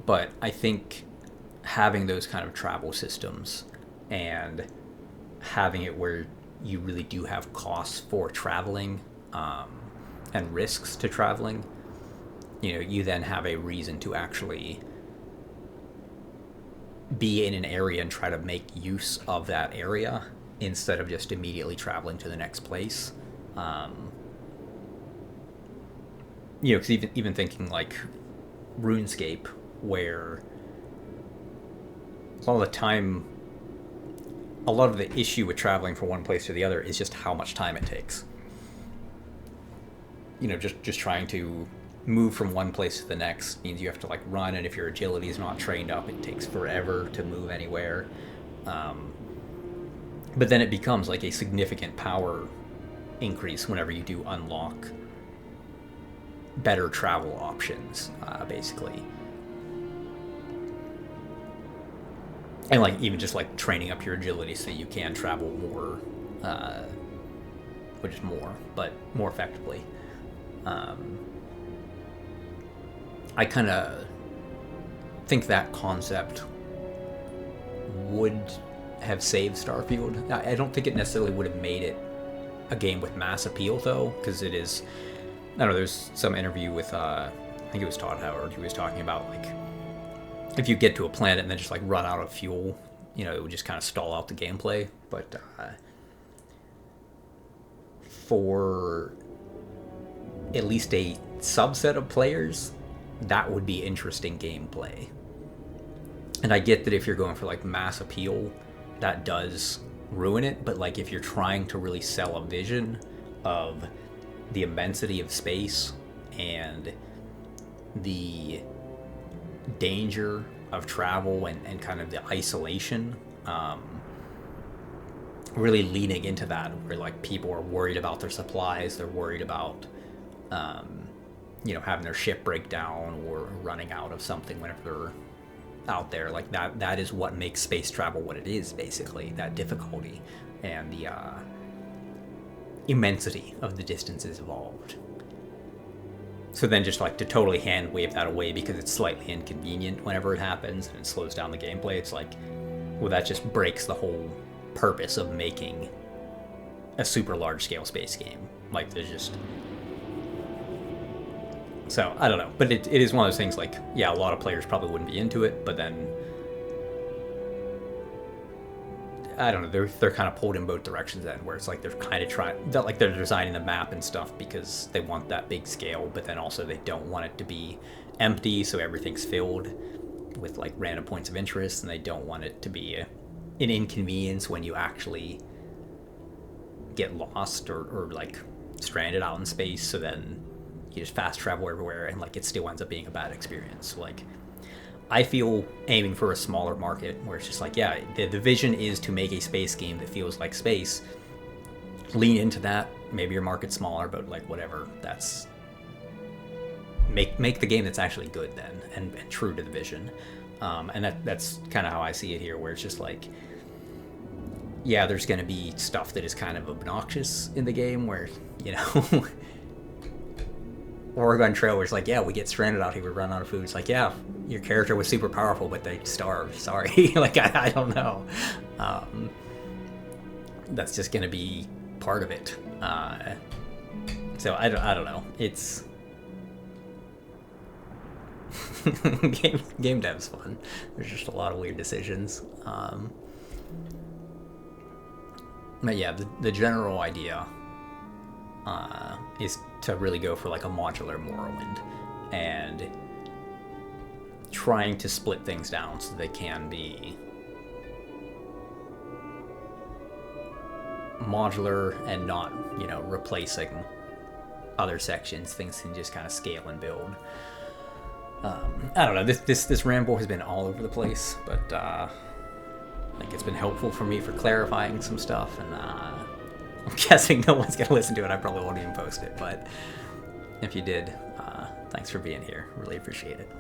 But I think having those kind of travel systems and having it where you really do have costs for traveling and risks to traveling, you know, you then have a reason to actually be in an area and try to make use of that area instead of just immediately traveling to the next place. You know, because even thinking like RuneScape, where a lot of the time, a lot of the issue with traveling from one place to the other is just how much time it takes. You know, just trying to move from one place to the next means you have to like run, and if your agility is not trained up, it takes forever to move anywhere. But then it becomes like a significant power increase whenever you do unlock better travel options, basically. And like even just like training up your agility so you can travel more, which is more, but more effectively. I kind of think that concept would have saved Starfield. I don't think it necessarily would have made it a game with mass appeal, though, because it is. I don't know. There's some interview with I think it was Todd Howard. He was talking about like if you get to a planet and then just like run out of fuel, it would just kind of stall out the gameplay. But for at least a subset of players, that would be interesting gameplay. And I get that if you're going for like mass appeal, that does ruin it, but like if you're trying to really sell a vision of the immensity of space and the danger of travel and kind of the isolation, really leaning into that, where like people are worried about their supplies, they're worried about having their ship break down or running out of something whenever they're out there. Like that is what makes space travel what it is, basically. That difficulty and the immensity of the distances involved. So then just like to totally hand wave that away because it's slightly inconvenient whenever it happens and it slows down the gameplay, it's like, well, that just breaks the whole purpose of making a super large scale space game. Like there's just... So, I don't know. But it is one of those things like, yeah, a lot of players probably wouldn't be into it, but then... I don't know, they're kind of pulled in both directions then, where it's like they're kind of they're designing the map and stuff because they want that big scale, but then also they don't want it to be empty, so everything's filled with like random points of interest, and they don't want it to be an inconvenience when you actually get lost or like stranded out in space, so then you just fast travel everywhere and like it still ends up being a bad experience. So, like, I feel aiming for a smaller market where it's just like, yeah, the vision is to make a space game that feels like space. Lean into that. Maybe your market's smaller, but like whatever. That's make the game that's actually good then and true to the vision. And that's kind of how I see it here, where it's just like, yeah, there's going to be stuff that is kind of obnoxious in the game where, Oregon Trail, where it's like, yeah, we get stranded out here, we run out of food. It's like, yeah, your character was super powerful, but they starved. Sorry. Like, I don't know. That's just going to be part of it. So I don't know. It's... game dev's fun. There's just a lot of weird decisions. But yeah, the general idea is to really go for like a modular Morrowind and trying to split things down so they can be modular and not, replacing other sections. Things can just kind of scale and build. I don't know. This ramble has been all over the place, but I think it's been helpful for me for clarifying some stuff, and I'm guessing no one's going to listen to it. I probably won't even post it, but if you did, thanks for being here. Really appreciate it.